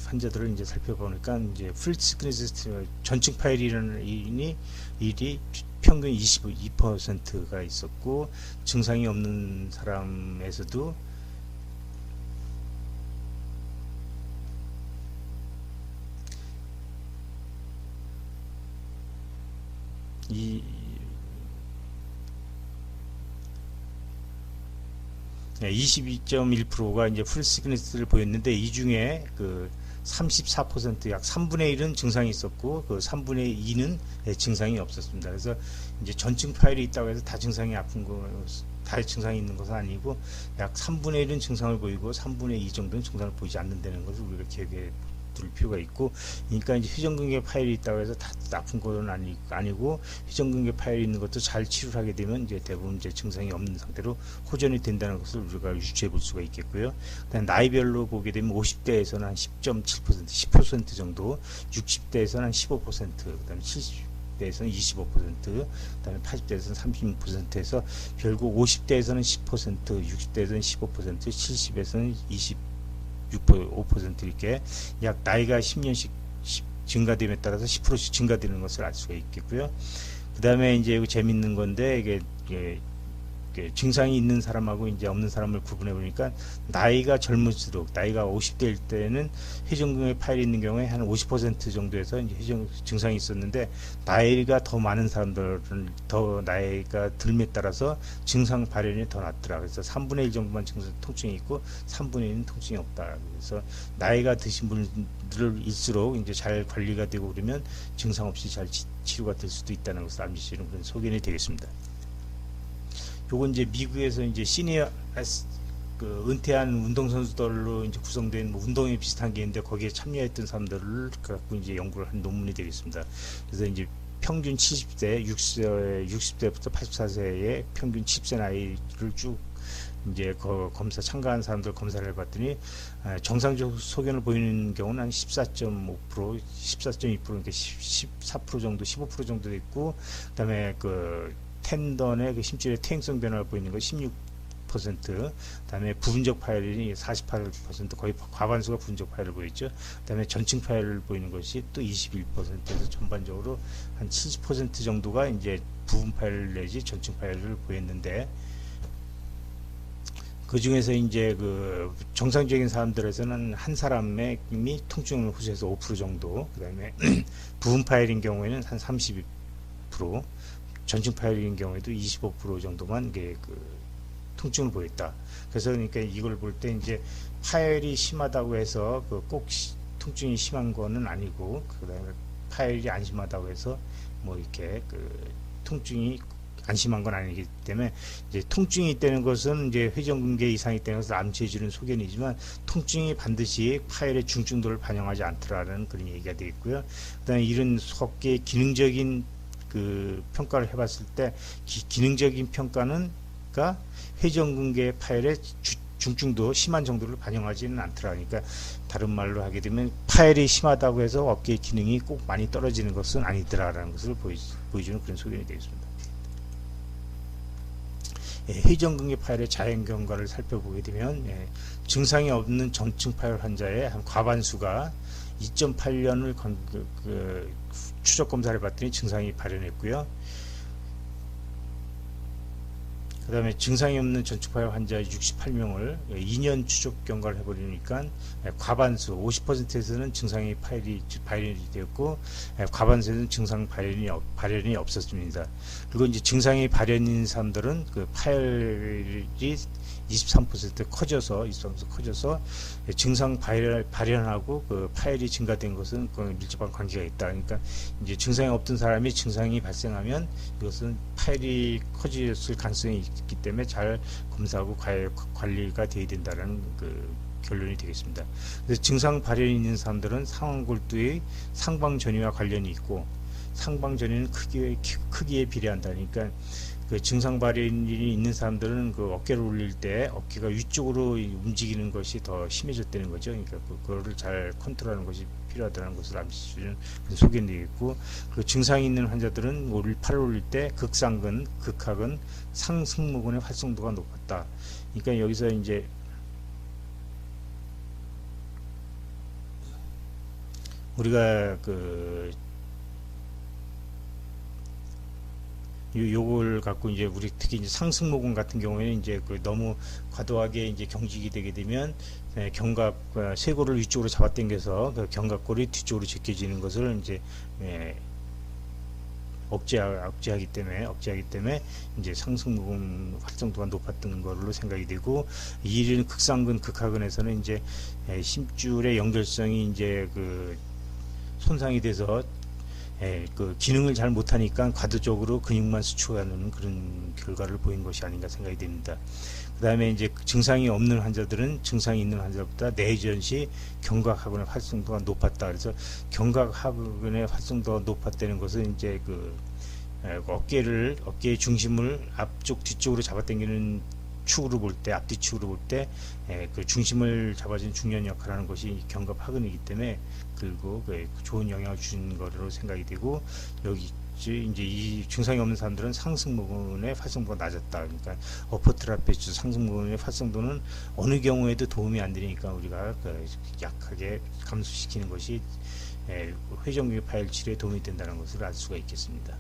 S1: 환자들을 이제 살펴보니까 이제 풀시크니스 전층 파열이라는 일이 평균 22%가 있었고, 증상이 없는 사람에서도 이 22.1%가 이제 풀시그니스를 보였는데, 이 중에 그 34% 약 3분의 1은 증상이 있었고, 그 3분의 2는 증상이 없었습니다. 그래서 이제 전증 파열이 있다고 해서 다 증상이 다 증상이 있는 것은 아니고, 약 3분의 1은 증상을 보이고 3분의 2 정도는 증상을 보이지 않는다는 것을 우리가 기억해 둘 필요가 있고, 그러니까 이제 회전근개 파열이 있다고 해서 다 나쁜 것은 아니고, 회전근개 파열이 있는 것도 잘 치료를 하게 되면 이제 대부분 이제 증상이 없는 상태로 호전이 된다는 것을 우리가 유추해 볼 수가 있겠고요. 그다음 나이별로 보게 되면 50대에서는 한 10.7%, 10% 정도, 60대에서는 한 15%, 그다음에 70대에서는 25%, 그다음에 80대에서는 36%에서 결국 50대에서는 10%, 60대에서는 15%, 70에서는 20 5% 이렇게 약 나이가 10년씩 증가됨에 따라서 10%씩 증가되는 것을 알 수가 있겠고요. 그 다음에 이제 이거 재밌는 건데 이게 증상이 있는 사람하고 이제 없는 사람을 구분해 보니까 나이가 젊을수록 나이가 50대일 때는 회전근개 파열이 있는 경우에 한 50% 정도에서 이제 증상이 있었는데 나이가 더 많은 사람들은 더 나이가 들에 따라서 증상 발현이 더 낮더라. 그래서 3분의 1 정도만 통증이 있고 3분의 1은 통증이 없다. 그래서 나이가 드신 분들일수록 이제 잘 관리가 되고 그러면 증상 없이 잘 치료가 될 수도 있다는 것을 알려주시는 그런 소견이 되겠습니다. 요건 이제 미국에서 이제 시니어 은퇴한 운동선수들로 이제 구성된 운동에 비슷한 게 있는데 거기에 참여했던 사람들을 갖고 이제 연구를 한 논문이 되겠습니다. 그래서 이제 평균 70대, 60대부터 84세의 평균 70세 나이를 쭉 이제 검사 참가한 사람들 검사를 해봤더니 정상적 소견을 보이는 경우는 한 14.5%, 14.2% 그러니까 14% 정도, 15% 정도 있고, 그다음에 텐던의 힘줄의 퇴행성 변화를 보이는 거 16%, 그다음에 부분적 파열이 48%, 거의 과반수가 부분적 파열을 보였죠. 그다음에 전층 파열을 보이는 것이 또 21%에서 전반적으로 한 70% 정도가 이제 부분 파열 내지 전층 파열을 보였는데, 그 중에서 이제 정상적인 사람들에서는 한 사람이 통증을 호소해서 5% 정도, 그다음에 부분 파열인 경우에는 한 32%, 전층 파열인 경우에도 25% 정도만 통증을 보였다. 그래서 그러니까 이걸 볼 때 이제 파열이 심하다고 해서 꼭 통증이 심한 거는 아니고, 그다음에 파열이 안 심하다고 해서 뭐 이렇게 통증이 안 심한 건 아니기 때문에, 이제 통증이 있다는 것은 이제 회전근개 이상이 있다는 것을 암시해주는 소견이지만, 통증이 반드시 파열의 중증도를 반영하지 않더라는 그런 얘기가 되겠고요. 그다음에 이런 속계 기능적인 평가를 해봤을 때 기능적인 평가는 회전근개 파열의 중증도 심한 정도를 반영하지는 않더라. 그러니까 다른 말로 하게 되면 파열이 심하다고 해서 어깨의 기능이 꼭 많이 떨어지는 것은 아니더라라는 것을 보여주는 그런 소견이 되겠습니다. 회전근개 파열의 자연 경과를 살펴보게 되면 증상이 없는 전층 파열 환자의 한 과반수가 2.8년을 추적 검사를 봤더니 증상이 발현했고요. 그 다음에 증상이 없는 전층 파열 환자 68명을 2년 추적 경과를 해버리니까 과반수 50%에서는 증상이 발현이 되었고, 과반수에서는 증상 발현이 없었습니다. 그리고 이제 증상이 발현인 사람들은 파열이 23% 커져서 증상 발현하고 파열이 증가된 것은 밀접한 관계가 있다. 그러니까 이제 증상이 없던 사람이 증상이 발생하면 이것은 파열이 커졌을 가능성이 있기 때문에 잘 검사하고 관리가 되어야 된다는 결론이 되겠습니다. 그래서 증상 발현이 있는 사람들은 상완골두의 상방전이와 관련이 있고, 상방전이는 크기에 비례한다. 그러니까 증상 발현이 있는 사람들은 어깨를 올릴 때 어깨가 위쪽으로 움직이는 것이 더 심해졌다는 거죠. 그러니까 그거를 잘 컨트롤하는 것이 필요하다는 것을 암시해주는 소견이 되겠고, 증상이 있는 환자들은 팔을 올릴 때 극상근, 극하근, 상승모근의 활성도가 높았다. 그러니까 여기서 이제 우리가 요걸 갖고 이제 우리 특히 이제 상승모근 같은 경우에는 이제 너무 과도하게 이제 경직이 되게 되면 견갑 쇄골을 위쪽으로 잡아당겨서 견갑골이 뒤쪽으로 제껴지는 것을 이제 억제하기 때문에 이제 상승모근 활성도가 높았던 걸로 생각이 되고, 이런 극상근, 극하근에서는 이제 심줄의 연결성이 이제 손상이 돼서 기능을 잘 못하니까 과도적으로 근육만 수축하는 그런 결과를 보인 것이 아닌가 생각이 됩니다. 그 다음에 이제 증상이 없는 환자들은 증상이 있는 환자보다 내전 시 견각하근의 활성도가 높았다. 그래서 견각하근의 활성도가 높았다는 것은 이제 어깨의 중심을 앞쪽 뒤쪽으로 잡아당기는 축으로 볼 때, 앞뒤축으로 볼 때 중심을 잡아주는 중요한 역할을 하는 것이 견갑하근이기 때문에, 그리고 좋은 영향을 주는 것으로 생각이 되고, 여기 이제 이 증상이 없는 사람들은 상승 부분의 활성도가 낮았다. 그러니까 어퍼 트라페즈 상승 부분의 활성도는 어느 경우에도 도움이 안 되니까 우리가 그 약하게 감소시키는 것이 회전근개 파열 치료에 도움이 된다는 것을 알 수가 있겠습니다.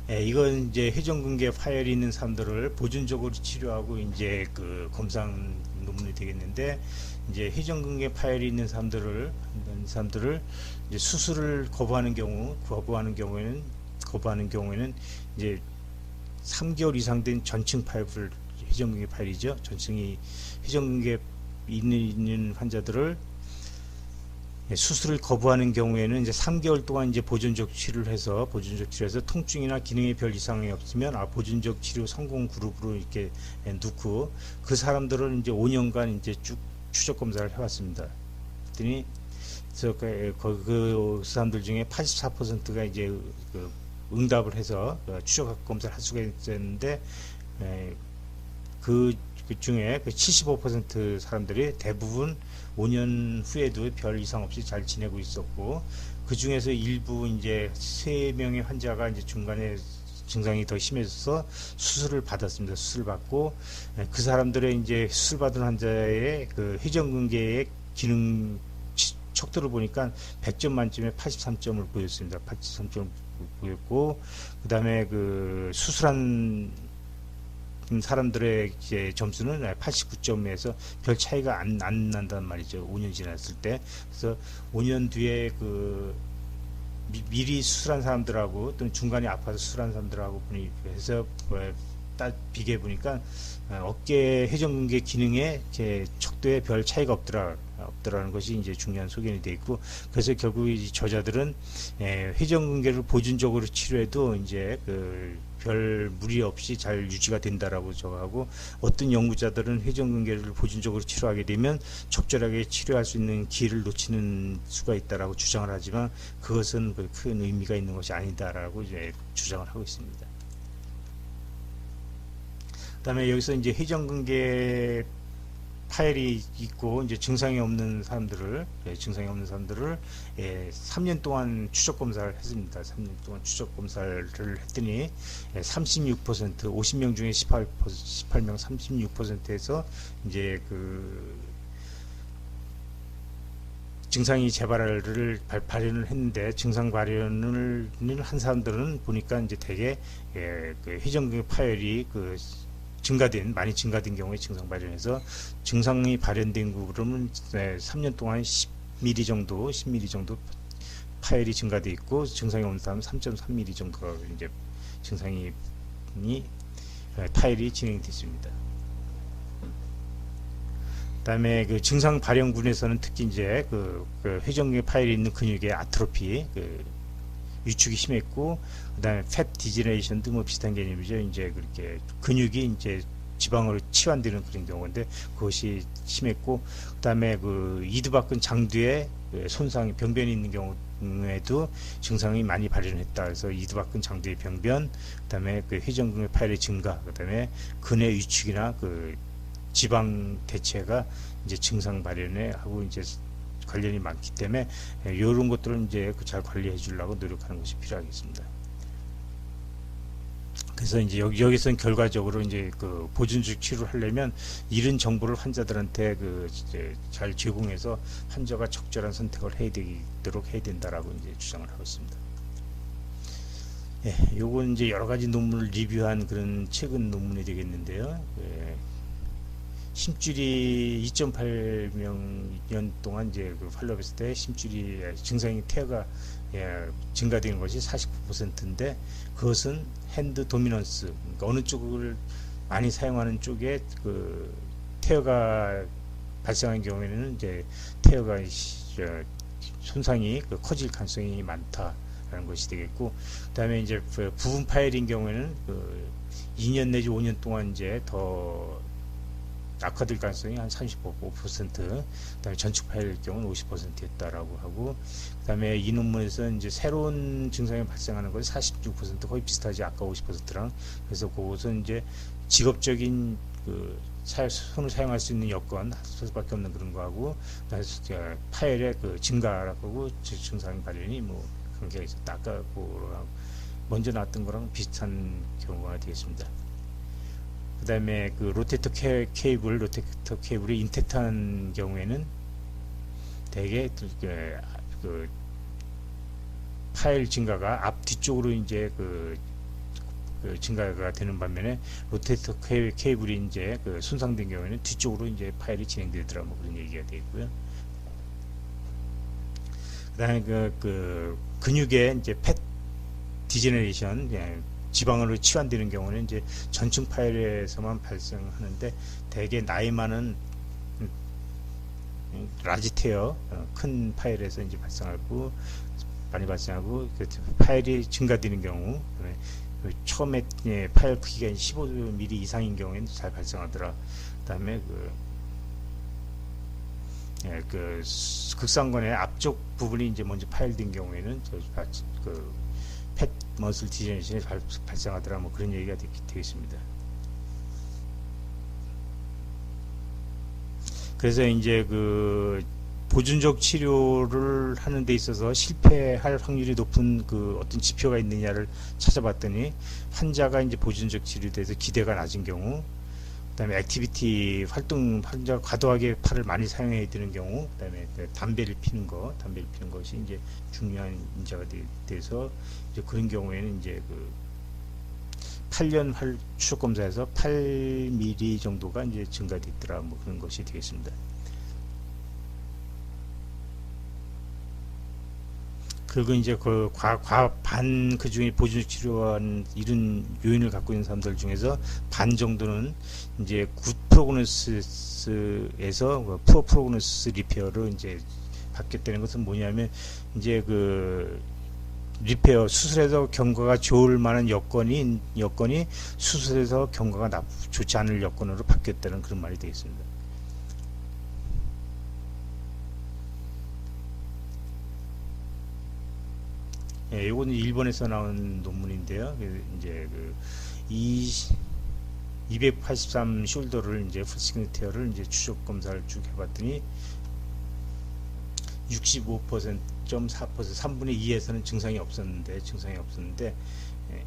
S1: 이건 이제 회전근개 파열이 있는 사람들을 보존적으로 치료하고 이제 그 검상 논문이 되겠는데, 이제 회전근개 파열이 있는 사람들을 이제 수술을 거부하는 경우에는 이제 3개월 이상 된 전층 파열을 회전근개 파열이죠. 전층이 회전근개 있는 환자들을 수술을 거부하는 경우에는 이제 3개월 동안 이제 보존적 치료를 해서 통증이나 기능에 별 이상이 없으면 보존적 치료 성공 그룹으로 이렇게 놓고, 그 사람들은 이제 5년간 이제 쭉 추적 검사를 해왔습니다. 그랬더니 그 사람들 중에 84%가 이제 그 응답을 해서 추적 검사를 할 수가 있었는데, 그 중에 75% 사람들이 대부분 5년 후에도 별 이상 없이 잘 지내고 있었고, 그 중에서 일부 이제 3명의 환자가 이제 중간에 증상이 더 심해져서 수술을 받았습니다. 수술 받고 그 사람들의 이제 수술 받은 환자의 그 회전근개의 기능 척도를 보니까 100점 만점에 83점을 보였습니다. 83점을 보였고, 그 다음에 그 수술한 사람들의 이제 점수는 89점에서 별 차이가 안 난단 말이죠. 5년 지났을 때. 그래서 5년 뒤에 그 미리 수술한 사람들하고 또는 중간에 아파서 수술한 사람들하고 해서 비교해 보니까 어깨 회전근개 기능의 척도에 별 차이가 없더라는 것이 이제 중요한 소견이 되어 있고, 그래서 결국 이 저자들은 회전근개를 보존적으로 치료해도 이제 별 무리 없이 잘 유지가 된다라고 적하고, 어떤 연구자들은 회전근개를 보존적으로 치료하게 되면 적절하게 치료할 수 있는 기회를 놓치는 수가 있다라고 주장을 하지만, 그것은 큰 의미가 있는 것이 아니다라고 이제 주장을 하고 있습니다. 그다음에 여기서 이제 회전근개 파열이 있고 이제 증상이 없는 사람들을 3년 동안 추적 검사를 했습니다. 3년 동안 추적 검사를 했더니 36% 50명 중에 18명 36%에서 이제 그 증상이 발현을 했는데, 증상 발현을 한 사람들은 보니까 이제 대개 그 회전근개 파열이 많이 증가된 경우에 증상 발현해서, 증상이 발현된 그러면 3년 동안 10mm 정도 파열이 증가되어 있고, 증상이 없는 사람은 3.3mm 정도가 이제 파열이 진행됐습니다. 그다음에 그 증상 발현군에서는 특히 이제 그 회전근개 파열이 있는 근육의 아트로피, 위축이 심했고, 그다음에 팻 디제너레이션도 뭐 비슷한 개념이죠. 이제 그렇게 근육이 이제 지방으로 치환되는 그런 경우인데, 그것이 심했고, 그다음에 그 이두박근 장두에 손상이 병변이 있는 경우에도 증상이 많이 발현했다. 그래서 이두박근 장두의 병변, 그다음에 그 회전근개 파열의 증가, 그다음에 근의 위축이나 그 지방 대체가 이제 증상 발현에 하고 이제 관련이 많기 때문에 이런 것들은 이제 잘 관리해 주려고 노력하는 것이 필요하겠습니다. 그래서 이제 여기서는 결과적으로 이제 그 보존적 치료를 하려면 이런 정보를 환자들한테 이제 잘 제공해서 환자가 적절한 선택을 해야 된다라고 이제 주장을 하고 있습니다. 요건 이제 여러 가지 논문을 리뷰한 그런 최근 논문이 되겠는데요. 심줄이 2.8년 동안 이제 팔로우했을 때 심줄이 증상이 태어가 증가되는 것이 49%인데, 그것은 핸드 도미넌스, 그러니까 어느 쪽을 많이 사용하는 쪽에 그 태어가 발생한 경우에는 이제 태어가 손상이 커질 가능성이 많다라는 것이 되겠고, 그다음에 이제 부분 파열인 경우에는 2년 내지 5년 동안 이제 더 악화될 가능성이 한 35%, 그다음에 전축 파열일 경우는 50%였다라고 하고, 그다음에 이 논문에서 이제 새로운 증상이 발생하는 것이 46% 거의 비슷하지 아까 50%랑. 그래서 그것은 이제 직업적인 그 손을 사용할 수 있는 여건 할 수밖에 없는 그런 거하고, 파열의 그 증가라고 증상 관련이 뭐 관계가 있었다. 아까 그 먼저 나왔던 거랑 비슷한 경우가 되겠습니다. 그 다음에 그 로테이터 케이블이 인택트한 경우에는 대개 그 파일 증가가 앞 뒤쪽으로 이제 그 증가가 되는 반면에 로테이터 케이블이 이제 그 손상된 경우에는 뒤쪽으로 이제 파일이 진행되더라, 뭐 그런 얘기가 되어 있고요. 그다음에 그 근육의 이제 팻 디제너레이션, 지방으로 치환되는 경우는 이제 전층 파열에서만 발생하는데, 대개 나이 많은 라지 테어, 큰 파열에서 이제 많이 발생하고, 그 파열이 증가되는 경우, 처음에 파열 크기가 15mm 이상인 경우에는 잘 발생하더라. 그다음에 그 극상관의 앞쪽 부분이 이제 먼저 파열된 경우에는 팻 머슬 디제너레이션이 발생하더라, 뭐 그런 얘기가 되겠습니다. 그래서 이제 그 보존적 치료를 하는 데 있어서 실패할 확률이 높은 그 어떤 지표가 있느냐를 찾아봤더니, 환자가 이제 보존적 치료에 대해서 기대가 낮은 경우, 그다음에 액티비티 환자가 과도하게 팔을 많이 사용해야 되는 경우, 그다음에 담배를 피는 것이 이제 중요한 인자가 돼서, 이제 그런 경우에는 이제 그 8년 추적 검사에서 8mm 정도가 이제 증가됐더라, 뭐 그런 것이 되겠습니다. 그리고 이제 그 중에 보존적 치료한 이런 요인을 갖고 있는 사람들 중에서 반 정도는 이제 굿 프로그노시스에서 푸어 프로그노시스 리페어로 이제 바뀌었다는 것은 뭐냐면, 이제 그 리페어, 수술해서 경과가 좋을 만한 여건이 수술해서 경과가 좋지 않을 여건으로 바뀌었다는 그런 말이 되겠습니다. 예, 이거는 일본에서 나온 논문인데요. 이제 그 283 숄더를 이제 풀시그니티어를 이제 추적 검사를 쭉 해봤더니 65.4% 3분의 2에서는 증상이 없었는데, 예,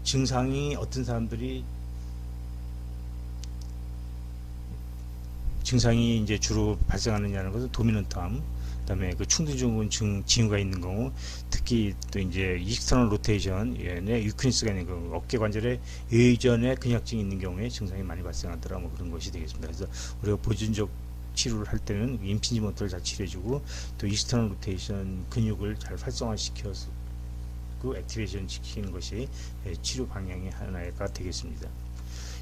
S1: 증상이 어떤 사람들이 증상이 이제 주로 발생하느냐는 것은 도미넌트암, 그다음에 그 충동증후군 징후가 있는 경우, 특히 또 이제 익스터널 로테이션에 유크니스가 있는 경우, 어깨 관절에 의전의 근약증이 있는 경우에 증상이 많이 발생하더라, 뭐 그런 것이 되겠습니다. 그래서 우리가 보존적 치료를 할 때는 임피지먼트를 잘 치료해주고, 또 익스터널 로테이션 근육을 잘 활성화시켜서 그 액티베이션 시키는 것이 치료 방향의 하나가 되겠습니다.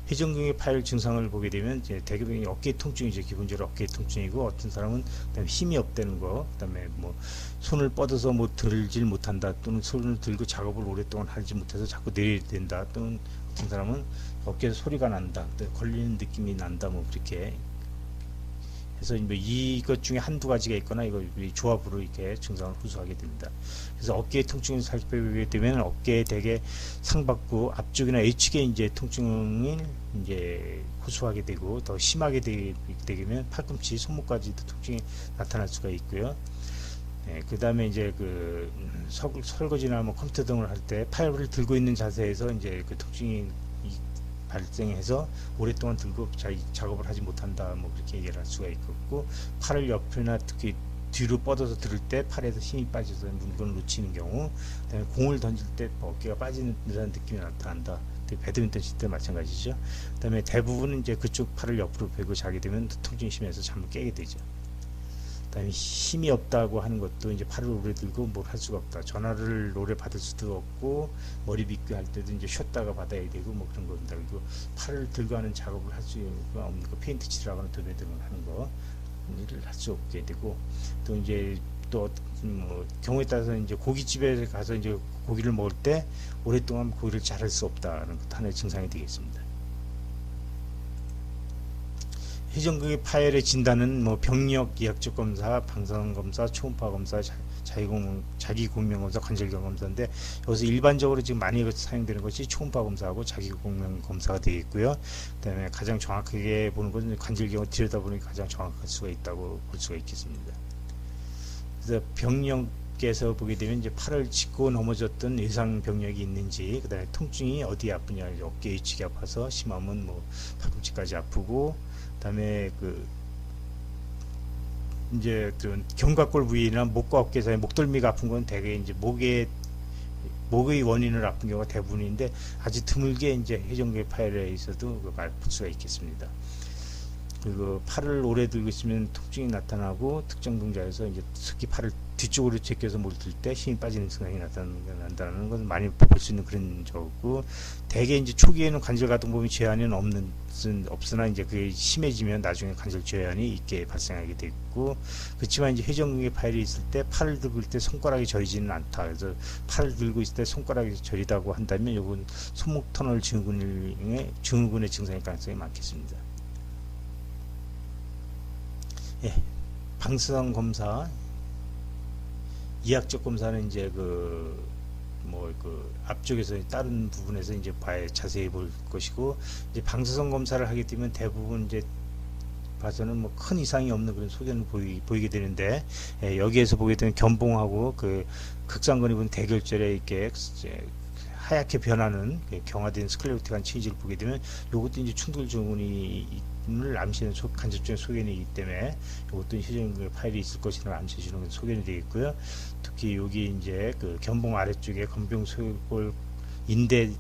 S1: 회전근개 파열 증상을 보게 되면, 이제 대부분이 어깨 통증이죠. 기본적으로 어깨 통증이고, 어떤 사람은 그다음에 힘이 없다는 거, 그다음에 뭐 손을 뻗어서 뭐 들질 못한다, 또는 손을 들고 작업을 오랫동안 하지 못해서 자꾸 내려야 된다, 또는 어떤 사람은 어깨에서 소리가 난다, 또 걸리는 느낌이 난다, 뭐 그렇게 해서 뭐 이것 중에 한두 가지가 있거나 이거 조합으로 이렇게 증상을 호소하게 됩니다. 그래서 어깨 통증을 살펴보게 되면, 어깨에 대개 상박부 앞쪽이나 H계 이제 통증이 이제 호소하게 되고, 더 심하게 되면 팔꿈치, 손목까지도 통증이 나타날 수가 있고요. 그 다음에 이제 그 설거지나 뭐 컴퓨터 등을 할 때 팔을 들고 있는 자세에서 이제 그 통증이 발생해서 오랫동안 들고 작업을 하지 못한다, 뭐 그렇게 얘기를 할 수가 있고, 팔을 옆이나 특히 뒤로 뻗어서 들을 때 팔에서 힘이 빠져서 물건을 놓치는 경우, 그다음에 공을 던질 때 어깨가 빠지는 듯한 느낌이 나타난다. 배드민턴 칠 때 마찬가지죠. 그다음에 대부분은 이제 그쪽 팔을 옆으로 베고 자게 되면 통증이 심해서 잠을 깨게 되죠. 그다음에 힘이 없다고 하는 것도, 이제 팔을 오래 들고 뭘 할 수가 없다. 전화를 오래 받을 수도 없고, 머리 빗기 할 때도 이제 쉬었다가 받아야 되고, 뭐 그런 겁니다. 그리고 팔을 들고 하는 작업을 할 수가 없는 거, 페인트 칠하거나 도배 등을 하는 거 일을 할 수 없게 되고, 또 이제 또 뭐 경우에 따라서 이제 고깃집에 가서 이제 고기를 먹을 때 오랫동안 고기를 잘 할 수 없다는 것도 하나의 증상이 되겠습니다. 회전근개 파열의 진단은 뭐 병력, 이학적 검사, 방사선 검사, 초음파 검사, 자기공명 검사, 관절경 검사인데 여기서 일반적으로 지금 많이 사용되는 것이 초음파 검사하고 자기공명 검사가 되어 있고요. 그다음에 가장 정확하게 보는 것은 관절경을 들여다보는 게 가장 정확할 수가 있다고 볼 수가 있겠습니다. 그래서 병력에서 보게 되면 이제 팔을 짚고 넘어졌던 외상 병력이 있는지, 그다음에 통증이 어디에 아프냐, 어깨 위쪽이 아파서 심하면 뭐 팔꿈치까지 아프고, 그다음에 이제 견갑골 부위나 목과 어깨 사이 목덜미가 아픈 건 대개 이제 목의 원인을 아픈 경우가 대부분인데 아주 드물게 이제 회전근개 파열에 있어도 볼 수가 있겠습니다. 그리고 팔을 오래 들고 있으면 통증이 나타나고 특정 동작에서 이제 특히 팔을 뒤쪽으로 제껴서 몰 들 때 힘이 빠지는 증상이 나타난다는 것은 많이 볼 수 있는 그런 적고, 대개 이제 초기에는 관절 가동범위 제한은 없으나 이제 그게 심해지면 나중에 관절 제한이 있게 발생하게 되고, 그렇지만 이제 회전근개 파열이 있을 때 팔을 들고 있을 때 손가락이 저리지는 않다. 그래서 팔을 들고 있을 때 손가락이 저리다고 한다면 이건 손목 터널 증후군의 증상일 가능성이 많겠습니다. 예, 방사선 검사, 이학적 검사는 이제 앞쪽에서 다른 부분에서 이제 자세히 볼 것이고, 이제 방사선 검사를 하게 되면 대부분 이제 봐서는 뭐 큰 이상이 없는 그런 소견을 보이게 되는데, 여기에서 보게 되면 견봉하고 극상근이 본 대결절에 이렇게 하얗게 변하는 경화된 스클레로틱한 체인지를 보게 되면 이것도 이제 충돌 증후군을 암시하는 간접적인 소견이기 때문에 이것도 회전근개 파열이 있을 것이라는 암시해주는 소견이 되겠고요. 특히 여기 이제 견봉 아래쪽에 검병쇄골 인대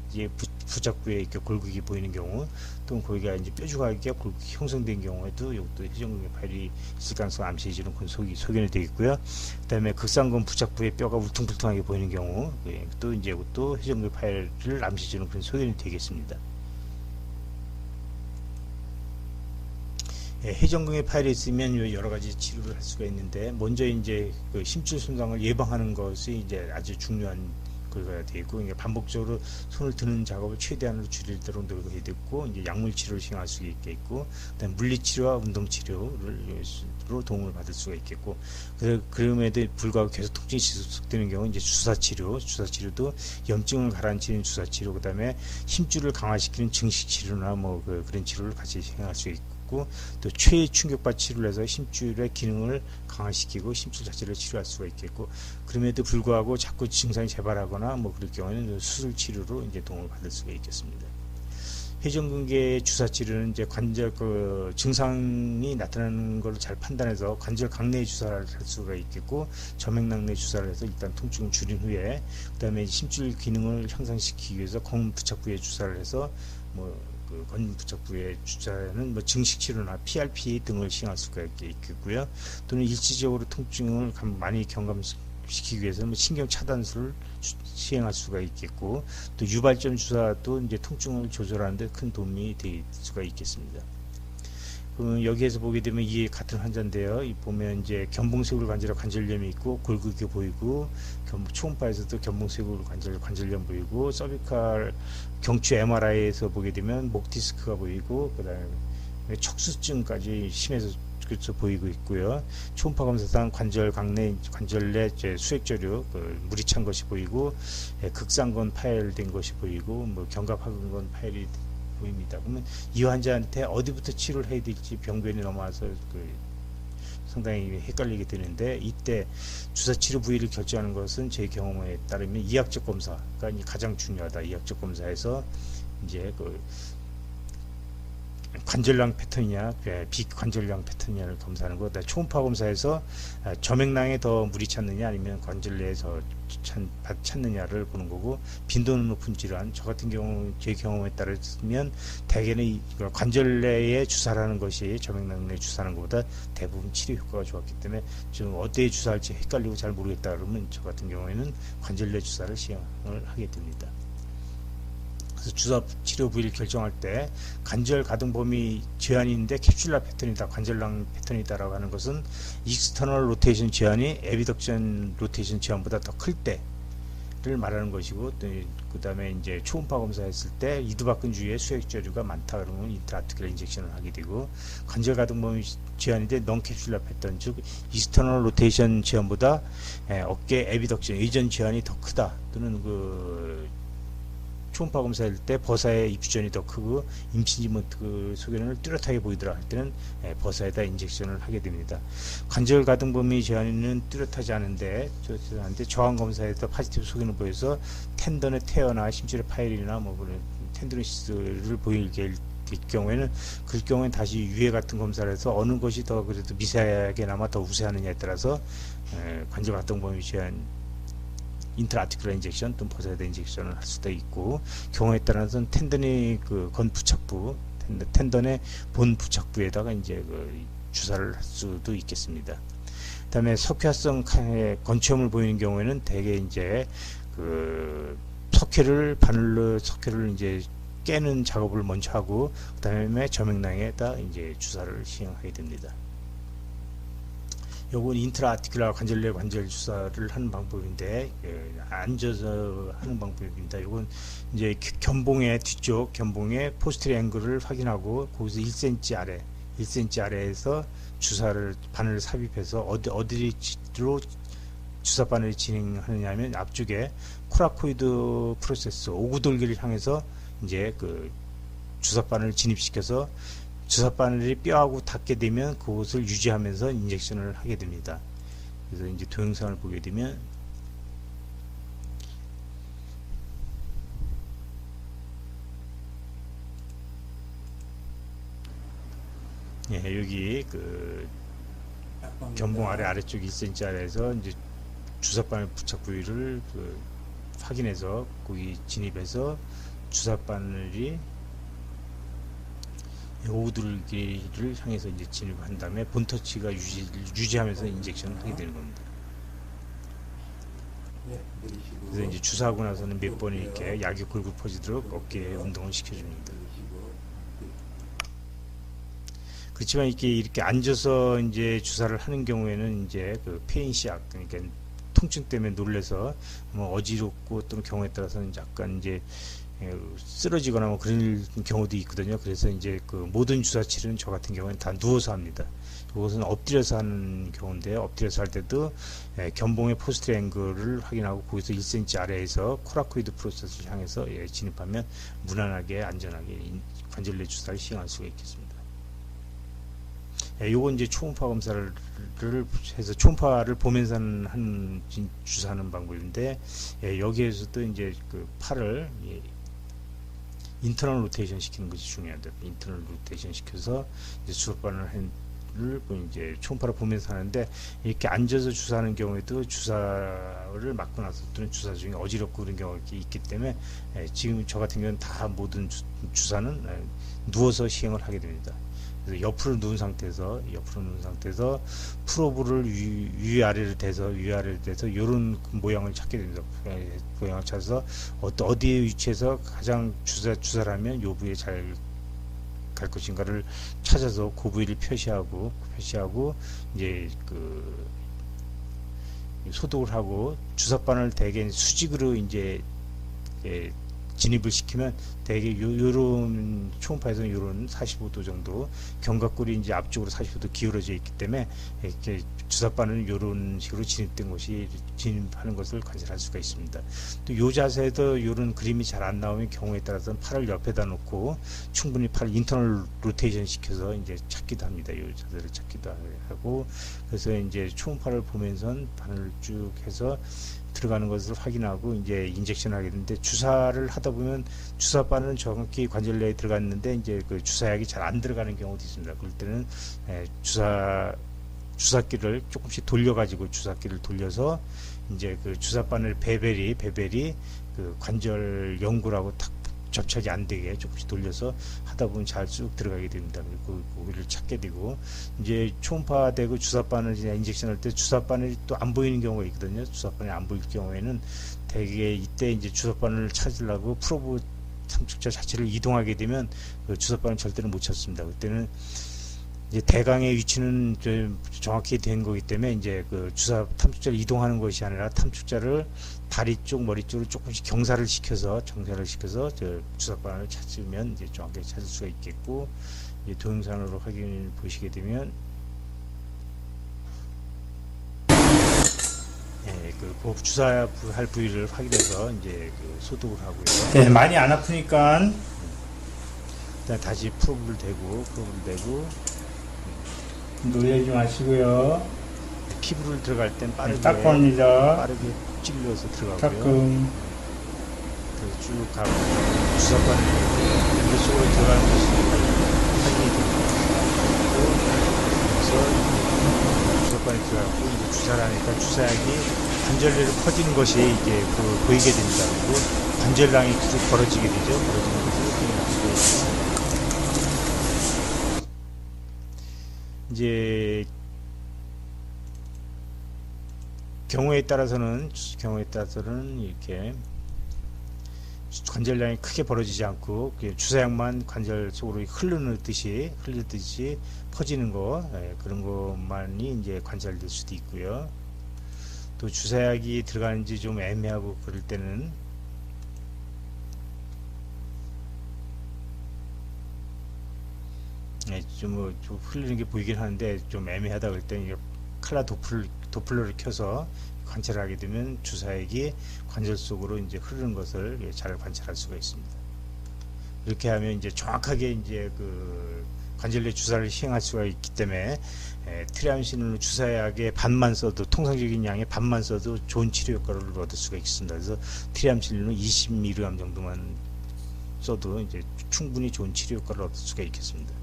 S1: 부착부에 이렇게 골격이 보이는 경우, 또는 거기가 이제 뾰족하게 골격이 형성된 경우에도 이것도 회전근개 파열이 있을 가능성을 암시해주는 그런 소견이 되겠고요. 그다음에 극상근 부착부의 뼈가 울퉁불퉁하게 보이는 경우, 또 이제 이것도 회전근개 파열을 암시해주는 그런 소견이 되겠습니다. 회전근개 파열이 있으면 여러 가지 치료를 할 수가 있는데, 먼저 이제 심줄 손상을 예방하는 것이 이제 아주 중요한 거가 되고, 반복적으로 손을 드는 작업을 최대한으로 줄이도록 노력해야 되고, 이제 약물 치료를 시행할 수 있겠고, 그다음 물리 치료와 운동 치료로 도움을 받을 수가 있겠고, 그럼에도 불구하고 계속 통증이 지속되는 경우 이제 주사치료도 염증을 가라앉히는 주사치료, 그다음에 힘줄을 강화시키는 증식 치료나 그런 치료를 같이 시행할 수 있고, 또 최충격파 치료를 해서 힘줄의 기능을 강화시키고 힘줄 자체를 치료할 수가 있겠고, 그럼에도 불구하고 자꾸 증상이 재발하거나 그럴 경우에는 수술 치료로 이제 도움을 받을 수가 있겠습니다. 회전근개 주사 치료는 이제 관절 증상이 나타나는 것을 잘 판단해서 관절 강내에 주사를 할 수가 있겠고, 점액낭 내 주사를 해서 일단 통증을 줄인 후에, 그다음에 힘줄 기능을 향상시키기 위해서 검 부착부에 주사를 해서 건 부착부의 주사는 증식 치료나 PRP 등을 시행할 수가 있겠고요. 또는 일시적으로 통증을 많이 경감시키기 위해서 신경 차단술을 시행할 수가 있겠고, 또 유발점 주사도 이제 통증을 조절하는 데 큰 도움이 될 수가 있겠습니다. 여기에서 보게 되면 이 같은 환자인데요. 보면 이제 견봉쇄골 관절염이 있고 골격이 보이고, 초음파에서도 견봉쇄골 관절염 보이고, 서비칼 경추 MRI에서 보게 되면 목 디스크가 보이고, 그다음에 척수증까지 심해서 보이고 있고요. 초음파 검사상 관절 내 수액저류 물이 찬 것이 보이고, 극상근 파열된 것이 보이고, 견갑하근근 파열이 보입니다. 그러면 이 환자한테 어디부터 치료를 해야 될지 병변이 넘어와서 상당히 헷갈리게 되는데, 이때 주사치료 부위를 결정하는 것은 제 경험에 따르면 이학적 검사가 가장 중요하다. 이학적 검사에서 이제 관절낭 패턴이냐 비관절낭 패턴이냐를 검사하는 거, 초음파 검사에서 점액낭에 더 물이 찼느냐 아니면 관절 내에서 찼느냐를 보는 거고, 빈도는 높은 질환, 저 같은 경우 제 경험에 따르면 대개는 관절 내에 주사라는 것이 점액낭 내에 주사하는 것보다 대부분 치료 효과가 좋았기 때문에 좀 어디에 주사할지 헷갈리고 잘 모르겠다 그러면 저 같은 경우에는 관절 내 주사를 시행을 하게 됩니다. 주사 치료 부위를 결정할 때 관절 가동 범위 제한이 있는데 캡슐라 패턴이다, 관절낭 패턴이다라고 하는 것은 익스터널 로테이션 제한이 에비덕션 로테이션 제한보다 더 클 때, 말하는 것이고, 그 다음에 이제 초음파 검사했을 때 이두박근 주위에 수액저류가 많다 그러면 인트라아티큘러 인젝션을 하게 되고, 관절 가동 범위 제한인데 넌캡슐라 패턴, 즉 이스터널 로테이션 제한보다 어깨 에비덕션 의전 제한이 더 크다, 또는 그 초음파 검사할 때 버사의 입주전이 더 크고 임신지먼트 소견을 뚜렷하게 보이더라 할 때는 버사에다 인젝션을 하게 됩니다. 관절 가동 범위 제한은 뚜렷하지 않은데 저항 검사에서 파지티브 소견을 보여서 텐던의 테어나 심줄의 파열이나 뭐 그런 텐드노시스를 보이게 될 경우에는 그 경우에는 다시 유해 같은 검사를 해서 어느 것이 더 그래도 미세하게나마 더 우세하느냐에 따라서 관절 가동 범위 제한 인트라아티큘러 인젝션 또는 버사이드 인젝션을 할 수도 있고, 경우에 따라서는 텐던의 그 건 부착부, 텐던의 본 부착부에다가 이제 그 주사를 할 수도 있겠습니다. 그다음에 석회화성 건체염을 보이는 경우에는 대개 이제 그 바늘로 석회를 이제 깨는 작업을 먼저 하고, 그다음에 저명낭에다 이제 주사를 시행하게 됩니다. 요건 인트라아티큘러 관절 내 관절 주사를 하는 방법인데, 앉아서 하는 방법입니다. 요건 이제 견봉의 뒤쪽 견봉의 포스트리 앵글을 확인하고 거기서 1cm 아래 1cm 아래에서 주사를 바늘을 삽입해서 어디로 주사 바늘이 진행하느냐면 앞쪽에 코라코이드 프로세스 오구돌기를 향해서 이제 그 주사 바늘을 진입시켜서 주사 바늘이 뼈하고 닿게 되면 그것을 유지하면서 인젝션을 하게 됩니다. 그래서 이제 동영상을 보게 되면 여기 그 견봉 아래쪽 1cm 아래에서 이제 주사 바늘 부착 부위를 확인해서 거기 진입해서 주사 바늘이 오두들기를 향해서 이제 진입한 다음에 본터치가 유지하면서 인젝션을 하게 되는 겁니다. 그래서 이제 주사하고 나서는 몇 번 이렇게 약이 골고 퍼지도록 어깨에 운동을 시켜줍니다. 그렇지만 이렇게 앉아서 이제 주사를 하는 경우에는 이제 그 페인시약, 그러니까 통증 때문에 놀래서 뭐 어지럽고 또는 경우에 따라서는 약간 이제 쓰러지거나 뭐 그런 경우도 있거든요. 그래서 이제 그 모든 주사치료는 저 같은 경우는 다 누워서 합니다. 이것은 엎드려서 하는 경우인데, 엎드려서 할 때도 견봉의 포스트 앵글을 확인하고 거기서 1cm 아래에서 코라코이드 프로세스를 향해서 진입하면 무난하게 안전하게 관절 내 주사를 시행할 수가 있겠습니다. 요건 이제 초음파 검사를 해서 초음파를 보면서 하는 주사하는 방법인데, 여기에서도 이제 그 팔을 인터널 로테이션 시키는 것이 중요하다. 인터널 로테이션 시켜서 이제 주사바늘을 이제 초음파를 보면서 하는데, 이렇게 앉아서 주사하는 경우에도 주사를 맞고 나서 또는 주사 중에 어지럽고 그런 경우가 있기 때문에 지금 저 같은 경우는 다 모든 주사는 누워서 시행을 하게 됩니다. 그래서 옆으로 누운 상태에서 프로브를 위아래를 대서 이런 모양을 찾게 됩니다. 모양을 찾아서 어디에 위치해서 가장 주사를 하면 요 부위에 잘 갈 것인가를 찾아서 그 부위를 표시하고 이제 그 소독을 하고, 주사바늘 대개 수직으로 이제 진입을 시키면 대개 요런 초음파에서는 요런 45도 정도 견갑골이 이제 앞쪽으로 45도 기울어져 있기 때문에 이렇게 주사바늘은 요런 식으로 진입하는 것을 관찰할 수가 있습니다. 또 요 자세도 요런 그림이 잘 안 나오면 경우에 따라서는 팔을 옆에다 놓고 충분히 팔을 인터널 로테이션 시켜서 이제 찾기도 합니다. 요 자세를 찾기도 하고, 그래서 이제 초음파를 보면서 바늘을 쭉 해서 들어가는 것을 확인하고 이제 인젝션을 하게 되는데, 주사를 하다 보면 주사바늘은 정확히 관절 내에 들어갔는데 이제 그 주사약이 잘 안 들어가는 경우도 있습니다. 그럴 때는 주사기를 조금씩 돌려가지고 주사기를 돌려서 이제 그 주사바늘 베벨이 그 관절 연구라고 탁 접착이 안 되게 조금씩 돌려서 하다 보면 잘 쑥 들어가게 됩니다. 그리고 거기를 찾게 되고, 이제 초음파되고 주사바늘 인젝션 할 때 주사바늘이 또 안 보이는 경우가 있거든요. 주사바늘이 안 보일 경우에는 대개 이때 이제 주사바늘을 찾으려고 프로브 삼축자 자체를 이동하게 되면 그 주사바늘 절대로 못 찾습니다. 그때는 이제 대강의 위치는 좀 정확히 된 거기 때문에 이제 그 주사 탐축자를 이동하는 것이 아니라 탐축자를 다리 쪽, 머리 쪽으로 조금씩 경사를 시켜서 저 주사바늘을 찾으면 이제 정확하게 찾을 수가 있겠고, 이제 동영상으로 확인을 보시게 되면 그 주사할 부위를 확인해서 이제 그 소독을 하고요. 네, 많이 안 아프니까 일단 다시 프로브를 대고 놀라지 마시고요. 피부를 들어갈 땐 빠르게 빠르게 찔러서 들어가고요. 그래서 쭉 가고 주사바늘 그 속으로 들어가는 것이 확인이 됩니다. 그래서 주사바늘 들어가고 이제 주사를 하니까 주사약이 관절내로 퍼지는 것이 이제 보이게 됩니다. 그리고 관절낭이 쭉 벌어지게 되죠. 벌어지는 것을 확인할 수가 있습니다. 이제 경우에 따라서는 이렇게 관절량이 크게 벌어지지 않고 주사약만 관절 속으로 흐르듯이 퍼지는 거, 그런 것만이 이제 관찰될 수도 있고요. 또 주사약이 들어가는지 좀 애매하고 그럴 때는 좀 흘리는 게 보이긴 하는데 좀 애매하다 그럴 때는 칼라 도플러를 켜서 관찰을 하게 되면 주사액이 관절 속으로 이제 흐르는 것을 잘 관찰할 수가 있습니다. 이렇게 하면 이제 정확하게 이제 그 관절내 주사를 시행할 수가 있기 때문에 트리암신을 주사약의 반만 써도, 통상적인 양의 반만 써도 좋은 치료 효과를 얻을 수가 있습니다. 그래서 트리암신을 20mg 정도만 써도 이제 충분히 좋은 치료 효과를 얻을 수가 있겠습니다.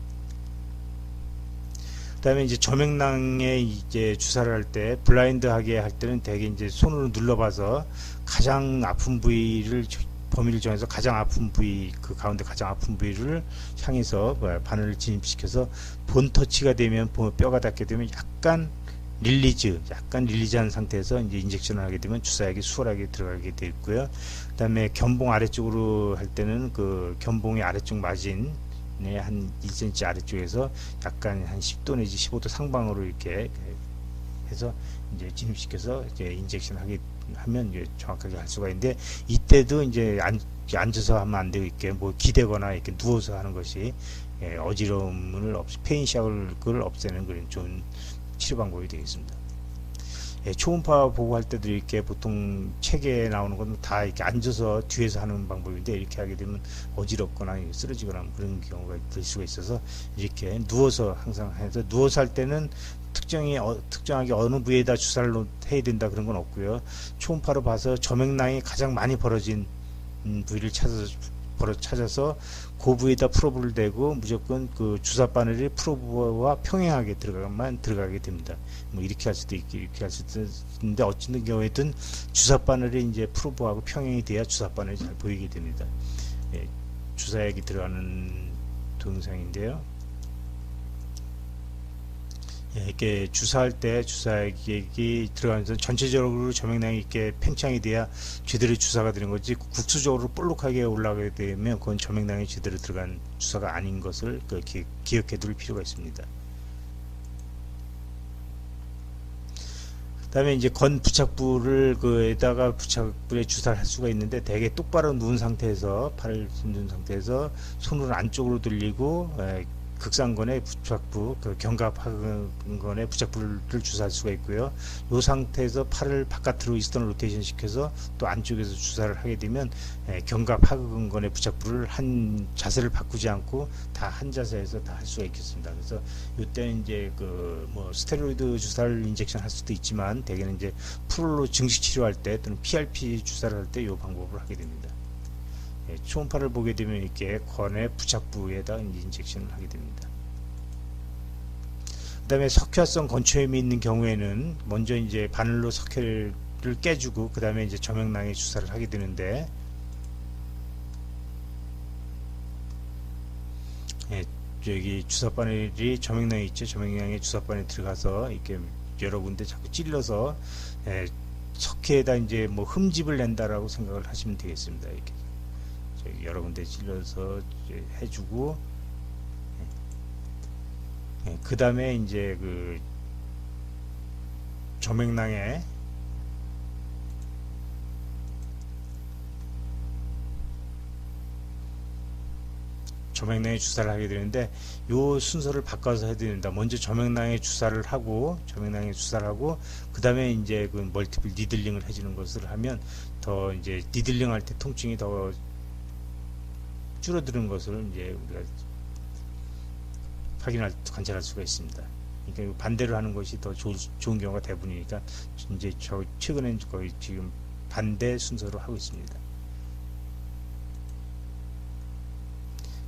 S1: 그다음에 이제 저명낭에 이제 주사를 할 때 블라인드하게 할 때는 대개 이제 손으로 눌러봐서 가장 아픈 부위를, 범위를 정해서 가장 아픈 부위, 그 가운데 가장 아픈 부위를 향해서 바늘을 진입시켜서 본 터치가 되면, 뼈가 닿게 되면 약간 릴리즈한 상태에서 이제 인젝션을 하게 되면 주사약이 수월하게 들어가게 되어 있고요. 그다음에 견봉 아래쪽으로 할 때는 그 견봉의 아래쪽 마진 한 1cm 아래쪽에서 약간 한 10도 내지 15도 상방으로 이렇게 해서 이제 진입시켜서 이제 인젝션 하면 이제 정확하게 할 수가 있는데, 이때도 이제 앉아서 하면 안 되고 이렇게 뭐 기대거나 이렇게 누워서 하는 것이 어지러움을 페인샥을 없애는 그런 좋은 치료 방법이 되겠습니다. 초음파 보고 할 때도 이렇게 보통 책에 나오는 건 다 이렇게 앉아서 뒤에서 하는 방법인데, 이렇게 하게 되면 어지럽거나 쓰러지거나 그런 경우가 될 수가 있어서 이렇게 누워서 항상 해서, 누워서 할 때는 특정하게 어느 부위에다 주사를 해야 된다 그런 건 없고요. 초음파로 봐서 저명낭이 가장 많이 벌어진 부위를 찾아서 그 부위에다 프로브를 대고 무조건 그 주사 바늘이 프로브와 평행하게 들어가게 됩니다. 뭐 이렇게 할 수도 있고 이렇게 할 수도 있는데, 어찌된 경우에든 주사 바늘이 이제 프로브하고 평행이 돼야 주사 바늘이 잘 보이게 됩니다. 주사액이 들어가는 동영상인데요. 이렇게 주사할 때 주사액이 들어가면서 전체적으로 저명량이 이렇게 팽창이 돼야 제대로 주사가 되는 거지, 국수적으로 볼록하게 올라가게 되면 그건 저명량이 제대로 들어간 주사가 아닌 것을 기억해 둘 필요가 있습니다. 그 다음에 이제 건 부착부를 그에다가 부착부에 주사를 할 수가 있는데, 대개 똑바로 누운 상태에서, 팔을 누운 상태에서 손을 안쪽으로 돌리고 극상건의 부착부, 그 견갑하근건의 부착부를 주사할 수가 있고요. 이 상태에서 팔을 바깥으로 이스턴 로테이션 시켜서 또 안쪽에서 주사를 하게 되면 견갑하근건의 부착부를 한 자세를 바꾸지 않고 다 한 자세에서 다 할 수가 있겠습니다. 그래서 이때는 이제 그 뭐 스테로이드 주사를 인젝션 할 수도 있지만, 대개는 이제 프롤로 증식 치료할 때 또는 PRP 주사를 할 때 이 방법을 하게 됩니다. 초음파를 보게 되면 이렇게 건의 부착부에다 인젝션을 하게 됩니다. 그 다음에 석회화성 건초염이 있는 경우에는 먼저 이제 바늘로 석회를 깨주고 그 다음에 이제 저명낭에 주사를 하게 되는데, 여기 주사바늘이 저명낭이 있죠. 저명낭에 주사바늘이 들어가서 이렇게 여러 군데 자꾸 찔러서 석회에다 이제 뭐 흠집을 낸다라고 생각을 하시면 되겠습니다. 이렇게 여러 군데 찔러서 해주고, 그 다음에 이제 조명낭에 주사를 하게 되는데 요 순서를 바꿔서 해야 됩니다. 먼저 조명낭에 주사를 하고 그 다음에 이제 그 멀티플 니들링을 해주는 것을 하면 더 이제 니들링 할 때 통증이 더 줄어드는 것을 이제 우리가 관찰할 수가 있습니다. 그러니까 반대로 하는 것이 더 좋은 경우가 대부분이니까 이제 최근엔 거의 지금 반대 순서로 하고 있습니다.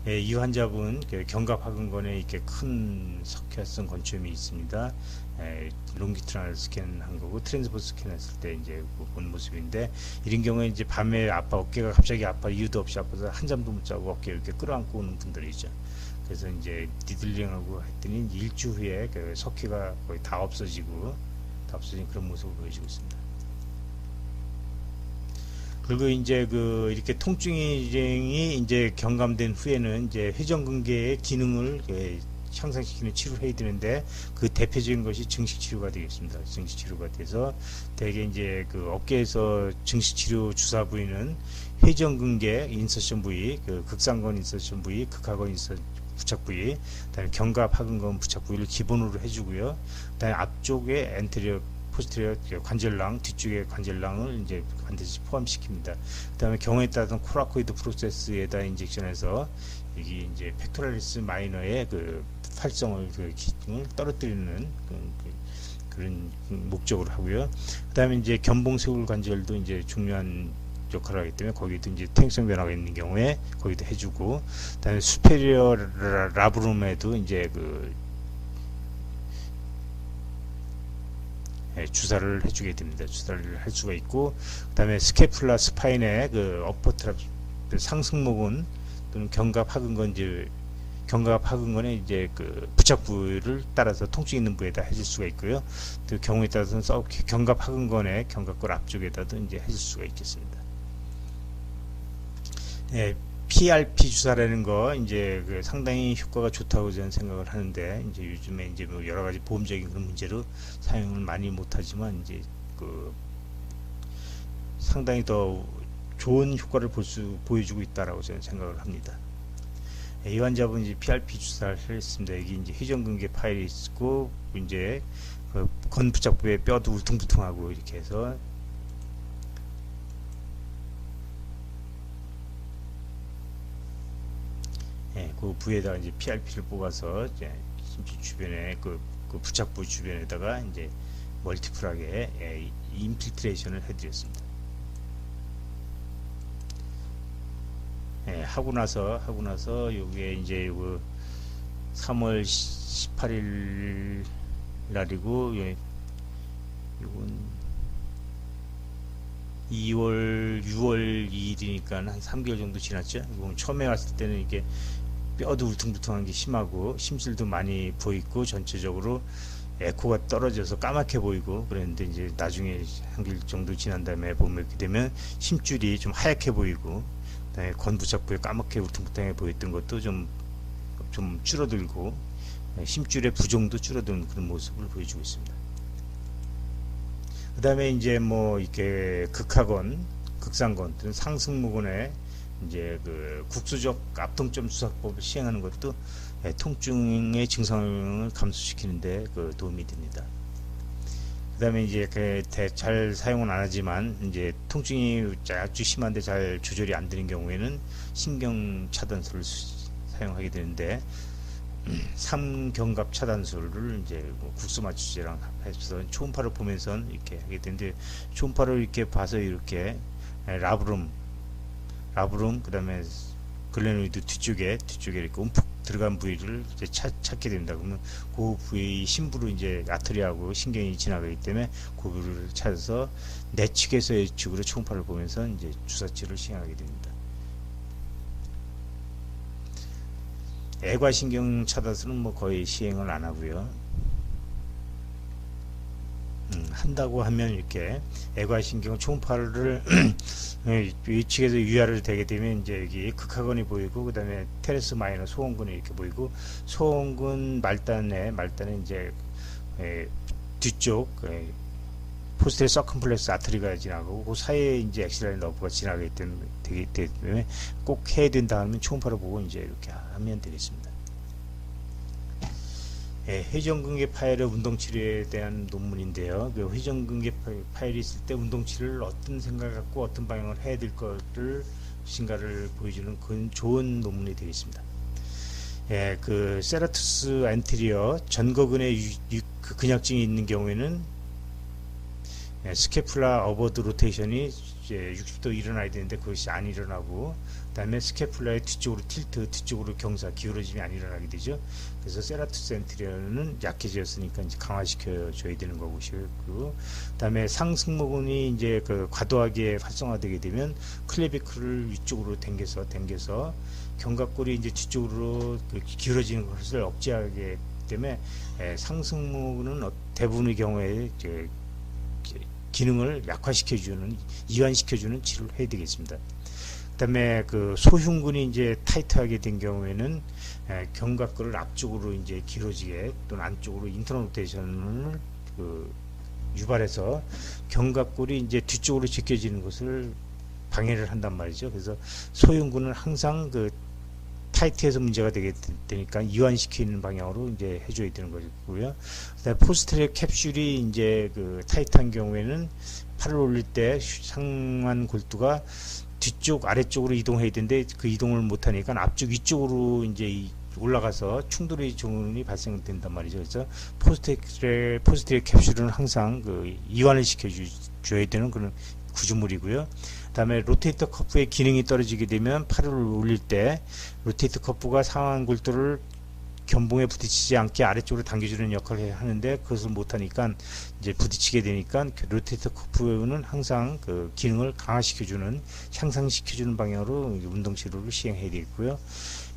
S1: 이 환자분 견갑하근건에 이렇게 큰 석회성 건초염이 있습니다. 롱기트럴 스캔한 거고 트랜스버스 스캔했을 때 이제 본 모습인데, 이런 경우에 이제 밤에 어깨가 갑자기 아파, 이유도 없이 아파서 한잠도 못 자고 어깨 이렇게 끌어안고 오는 분들이죠. 그래서 이제 니들링하고 했더니 일주 후에 석회가 거의 다 없어진 그런 모습을 보여주고 있습니다. 그리고 이제 이렇게 통증이 이제 경감된 후에는 이제 회전근개의 기능을 향상시키는 치료를 해야 되는데, 그 대표적인 것이 증식치료가 되겠습니다. 증식치료가 돼서 대개 이제 어깨에서 증식치료 주사 부위는 회전근개 인서션 부위, 극상근 인서션 부위, 극하근 인서션 부착 부위, 그다음에 견갑하근건 부착 부위를 기본으로 해주고요. 그다음에 앞쪽에 엔테리어 포스테리어 관절낭, 뒤쪽의 관절낭을 이제 반드시 포함시킵니다. 그 다음에 경우에 따라서 코라코이드 프로세스에다 인젝션해서 여기 이제 팩토라리스 마이너의 활성을 기능을 떨어뜨리는 그런 목적으로 하고요. 그 다음에 이제 견봉쇄골 관절도 이제 중요한 역할을 하기 때문에 거기도 이제 퇴행성 변화가 있는 경우에 거기도 해주고, 그 다음에 수페리어 라브룸에도 이제 주사를 해주게 됩니다. 주사를 할 수가 있고, 그 다음에 스케플라 스파인의 어퍼트랍 상승모근 또는 견갑하근건의 이제 부착 부위를 따라서 통증 있는 부위에다 해줄 수가 있고요. 또 경우에 따라서는 견갑하근건의 견갑골 앞쪽에다도 이제 해줄 수가 있겠습니다. PRP 주사라는 거 이제 상당히 효과가 좋다고 저는 생각을 하는데, 이제 요즘에 이제 뭐 여러 가지 보험적인 그런 문제로 사용을 많이 못하지만 이제 상당히 더 좋은 효과를 보여주고 있다라고 저는 생각을 합니다. 이 환자분 이제 PRP 주사를 했습니다. 여기 이제 회전근개 파일이 있고, 이제 건부착부에 뼈도 울퉁불퉁하고 이렇게 해서 그 부에다가 이제 PRP를 뽑아서 이제 심지 주변에 부착부 주변에다가 이제 멀티플하게 인필트레이션을 해드렸습니다. 하고 나서 요게 이제 3월 18일 날이고, 요건 6월 2일이니까 한 3개월 정도 지났죠. 처음에 왔을 때는 이게 뼈도 울퉁불퉁한 게 심하고 심줄도 많이 보이고 전체적으로 에코가 떨어져서 까맣게 보이고 그랬는데, 이제 나중에 한 개월 정도 지난 다음에 보면 이렇게 되면 심줄이 좀 하얗게 보이고, 그다음에 건부착부에 까맣게 울퉁불퉁하게 보였던 것도 좀 줄어들고, 심줄의 부종도 줄어드는 그런 모습을 보여주고 있습니다. 그 다음에 이제 뭐 이렇게 극하건, 극상건 또는 상승모근에 이제 국소적 압통점 주사법을 시행하는 것도 통증의 증상을 감소시키는데 도움이 됩니다. 그 다음에 이제 잘 사용은 안 하지만 이제 통증이 아주 심한데 잘 조절이 안 되는 경우에는 신경 차단술을 사용하게 되는데, 3견갑 차단술을 이제 국소 맞추제랑 해서 초음파를 보면서 이렇게 하게 되는데, 초음파를 이렇게 봐서 이렇게 라브룸 그 다음에 글레노이드 뒤쪽에 이렇게 움푹 들어간 부위를 이제 찾게 됩니다. 그러면 그 부위 심부로 이제 아트리하고 신경이 지나가기 때문에 그거를 찾아서 내측에서 외측으로 초음파를 보면서 이제 주사치를 시행하게 됩니다. 애과신경 차단술은 뭐 거의 시행을 안 하고요. 한다고 하면 이렇게 애과신경 초음파를 위측에서 유야를 되게 되면 이제 여기 극하근이 보이고, 그 다음에 테레스 마이너 소원근이 이렇게 보이고, 소원근 말단에 이제 뒤쪽 포스텔 서컴플렉스 아트리가 지나가고, 그 사이에 이제 엑시라인 러브가 지나가기 때문에 꼭 해야 된다 하면 초음파를 보고 이제 이렇게 하면 되겠습니다. 회전근개 파열의 운동치료에 대한 논문인데요. 그 회전근개 파열이 있을 때 운동치료를 어떤 생각을 갖고 어떤 방향을 해야 될 것을 신가를 보여주는 그런 좋은 논문이 되겠습니다. 그 세라투스 안테리어 전거근에 그 근약증이 있는 경우에는 스케플라 어버드 로테이션이 이제 60도 일어나야 되는데 그것이 안 일어나고, 그 다음에 스케플라의 뒤쪽으로 틸트, 뒤쪽으로 경사, 기울어짐이 안 일어나게 되죠. 그래서 세라투스 안테리어는 약해졌으니까 이제 강화시켜 줘야 되는 거고, 그 다음에 상승모근이 이제 그 과도하게 활성화되게 되면 클레비클을 위쪽으로 당겨서 견갑골이 이제 뒤쪽으로 그 기울어지는 것을 억제하기 때문에 상승모근은 대부분의 경우에 기능을 약화시켜주는, 이완시켜주는 치료를 해야 되겠습니다. 그 다음에 그 소흉근이 이제 타이트하게 된 경우에는 견갑골을 앞쪽으로 이제 길어지게 또는 안쪽으로 인터널 로테이션을 유발해서 견갑골이 이제 뒤쪽으로 제껴지는 것을 방해를 한단 말이죠. 그래서 소흉근은 항상 그 타이트해서 문제가 되니까 이완시키는 방향으로 이제 해줘야 되는 거고요. 그다음에 포스테리어 캡슐이 이제 그 타이트한 경우에는 팔을 올릴 때 상완 골두가 뒤쪽 아래쪽으로 이동해야 되는데 그 이동을 못하니까 앞쪽 위쪽으로 이제 올라가서 충돌의 조문이 발생된단 말이죠. 그래서 포스테리어 캡슐은 항상 그 이완을 시켜줘야 되는 그런 구조물이고요. 다음에 로테이터 커프의 기능이 떨어지게 되면 팔을 올릴 때 로테이터 커프가 상완 골두를 견봉에 부딪히지 않게 아래쪽으로 당겨주는 역할을 하는데 그것을 못하니까 이제 부딪히게 되니까 로테이터 커프는 항상 그 기능을 강화시켜주는, 향상시켜주는 방향으로 운동 치료를 시행해야 되겠고요.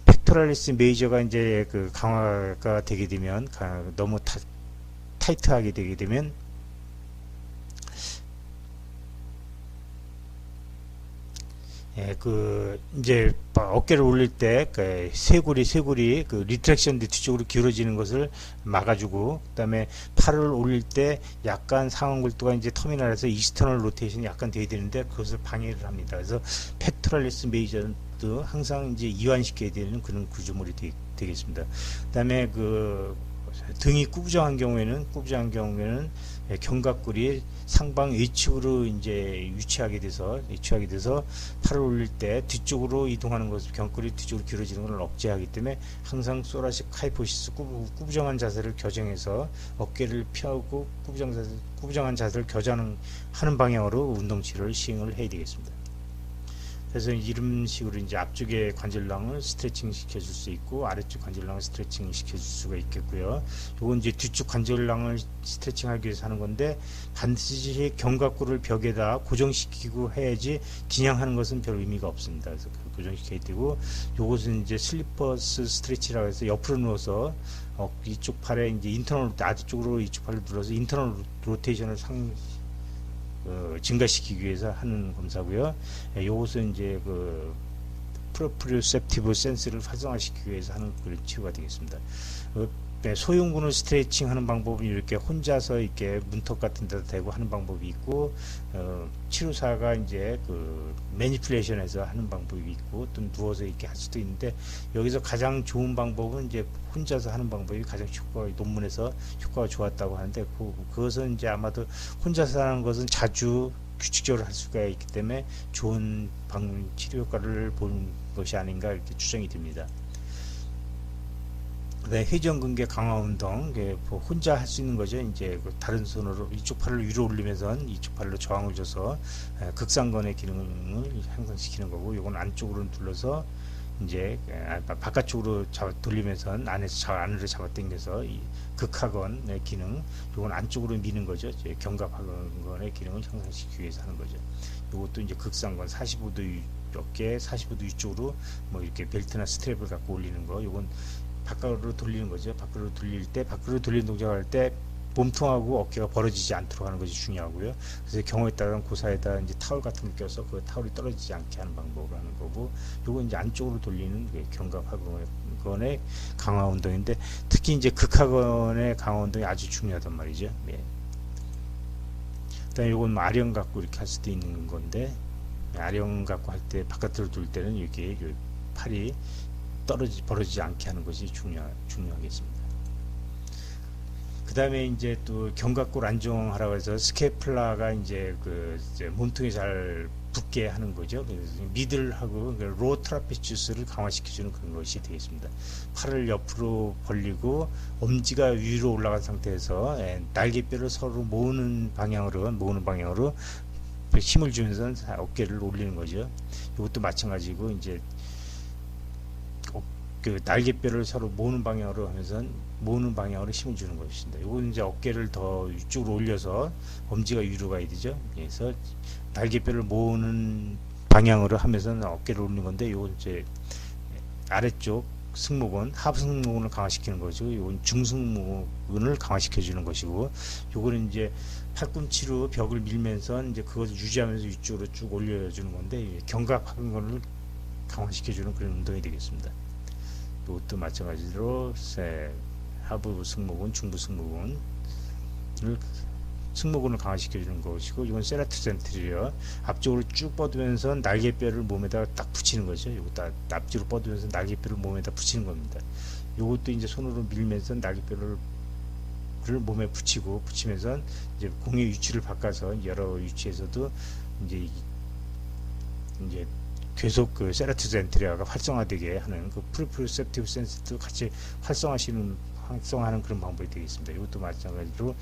S1: 팩토랄리스 메이저가 이제 그 강화가 되게 되면 너무 타이트하게 되게 되면 그 이제 어깨를 올릴 때 그 쇄골이 그 리트랙션 뒤쪽으로 기울어지는 것을 막아주고, 그다음에 팔을 올릴 때 약간 상완 골두가 이제 터미널에서 이스터널 로테이션이 약간 돼야 되는데 그것을 방해를 합니다. 그래서 팩토랄리스 메이저도 항상 이제 이완시켜야 되는 그런 구조물이 되겠습니다. 그다음에 그 등이 꾸부정한 경우에는 견갑골이 상방 H축으로 이제 위치하게 돼서 팔을 올릴 때 뒤쪽으로 이동하는 것을, 견갑골이 뒤쪽으로 길어지는 것을 억제하기 때문에 항상 소라식 하이포시스 꾸부정한 자세를 교정해서 어깨를 피하고 꾸부정한 자세를 교정하는 방향으로 운동 치료를 시행을 해야 되겠습니다. 그래서 이런 식으로 이제 앞쪽의 관절랑을 스트레칭 시켜줄 수 있고 아래쪽 관절랑을 스트레칭 시켜줄 수가 있겠고요. 요건 이제 뒤쪽 관절랑을 스트레칭하기 위해서 하는 건데 반드시 견갑골을 벽에다 고정시키고 해야지 그냥 하는 것은 별 의미가 없습니다. 그래서 고정시켜야 되고, 요것은 이제 슬리퍼스 스트레치라고 해서 옆으로 누워서 이쪽 팔에 이제 인터널 아래쪽으로 이쪽 팔을 눌러서 인터널 로테이션을 증가시키기 위해서 하는 검사고요. 이것은 이제 그 프로프리오셉티브 센스를 활성화시키기 위해서 하는 그런 치료가 되겠습니다. 소흉근을 스트레칭 하는 방법은 이렇게 혼자서 이렇게 문턱 같은 데다 대고 하는 방법이 있고, 치료사가 이제 그 매니플레이션해서 하는 방법이 있고, 또 누워서 이렇게 할 수도 있는데, 여기서 가장 좋은 방법은 이제 혼자서 하는 방법이 가장 논문에서 효과가 좋았다고 하는데, 그것은 이제 아마도 혼자서 하는 것은 자주 규칙적으로 할 수가 있기 때문에 좋은 치료 효과를 보는 것이 아닌가 이렇게 추정이 됩니다. 회전근개 강화 운동, 혼자 할 수 있는 거죠. 이제 다른 손으로 이쪽 팔을 위로 올리면서 이쪽 팔로 저항을 줘서 극상근의 기능을 향상시키는 거고, 이건 안쪽으로 눌러서 이제 바깥쪽으로 돌리면서 안으로 잡아 당겨서 극하근의 기능, 이건 안쪽으로 미는 거죠. 견갑하근의 기능을 향상시키기 위해서 하는 거죠. 이것도 이제 극상근 45도 어깨 45도 위쪽으로 뭐 이렇게 벨트나 스트랩을 갖고 올리는 거, 이건 바깥으로 돌리는 거죠. 밖으로 돌리는 동작을 할 때 몸통하고 어깨가 벌어지지 않도록 하는 것이 중요하고요. 그래서 경우에 따라서 고사에다 이제 타올 같은 거 껴서 그 타올이 떨어지지 않게 하는 방법을 하는 거고, 요거 이제 안쪽으로 돌리는 견갑하근의 강화 운동인데, 특히 이제 극하근의 강화 운동이 아주 중요하단 말이죠. 예. 그다음에 요건 아령 갖고 이렇게 할 수도 있는 건데, 아령 갖고 할 때 바깥으로 둘 때는 이게 팔이 벌어지지 않게 하는 것이 중요하겠습니다. 그 다음에 이제 또 견갑골 안정하라고 해서 스케플라가 이제 이제 몸통에 잘 붙게 하는 거죠. 미들하고 로 트라피치스를 강화시켜주는 그런 것이 되겠습니다. 팔을 옆으로 벌리고 엄지가 위로 올라간 상태에서 날개뼈를 서로 모으는 방향으로 힘을 주면서 어깨를 올리는 거죠. 이것도 마찬가지고 이제 그 날개뼈를 서로 모으는 방향으로 하면서 힘을 주는 것입니다. 이건 이제 어깨를 더 위쪽으로 올려서 엄지가 위로 가야 되죠. 그래서 날개뼈를 모으는 방향으로 하면서 어깨를 올리는 건데, 이건 이제 아래쪽 승모근, 하부 승모근을 강화시키는 거죠. 이건 중승모근을 강화시켜 주는 것이고, 요거는 이제 팔꿈치로 벽을 밀면서 이제 그것을 유지하면서 위쪽으로 쭉 올려주는 건데, 견갑하근을 강화시켜 주는 그런 운동이 되겠습니다. 이것도 마찬가지로 하부 승모근, 중부 승모근을 강화시켜 주는 것이고, 이건 세라토센트리어, 앞쪽으로 쭉 뻗으면서 날개뼈를 몸에다 딱 붙이는 거죠. 이거 다 앞뒤로 뻗으면서 날개뼈를 몸에다 붙이는 겁니다. 이것도 이제 손으로 밀면서 날개뼈를 몸에 붙이면서 이제 공의 위치를 바꿔서 여러 위치에서도 이제 계속 그 세라토젠트리아가 활성화되게 하는 그 프로프리셉티브 센스도 같이 활성화하는 그런 방법이 되겠습니다. 이것도 마찬가지로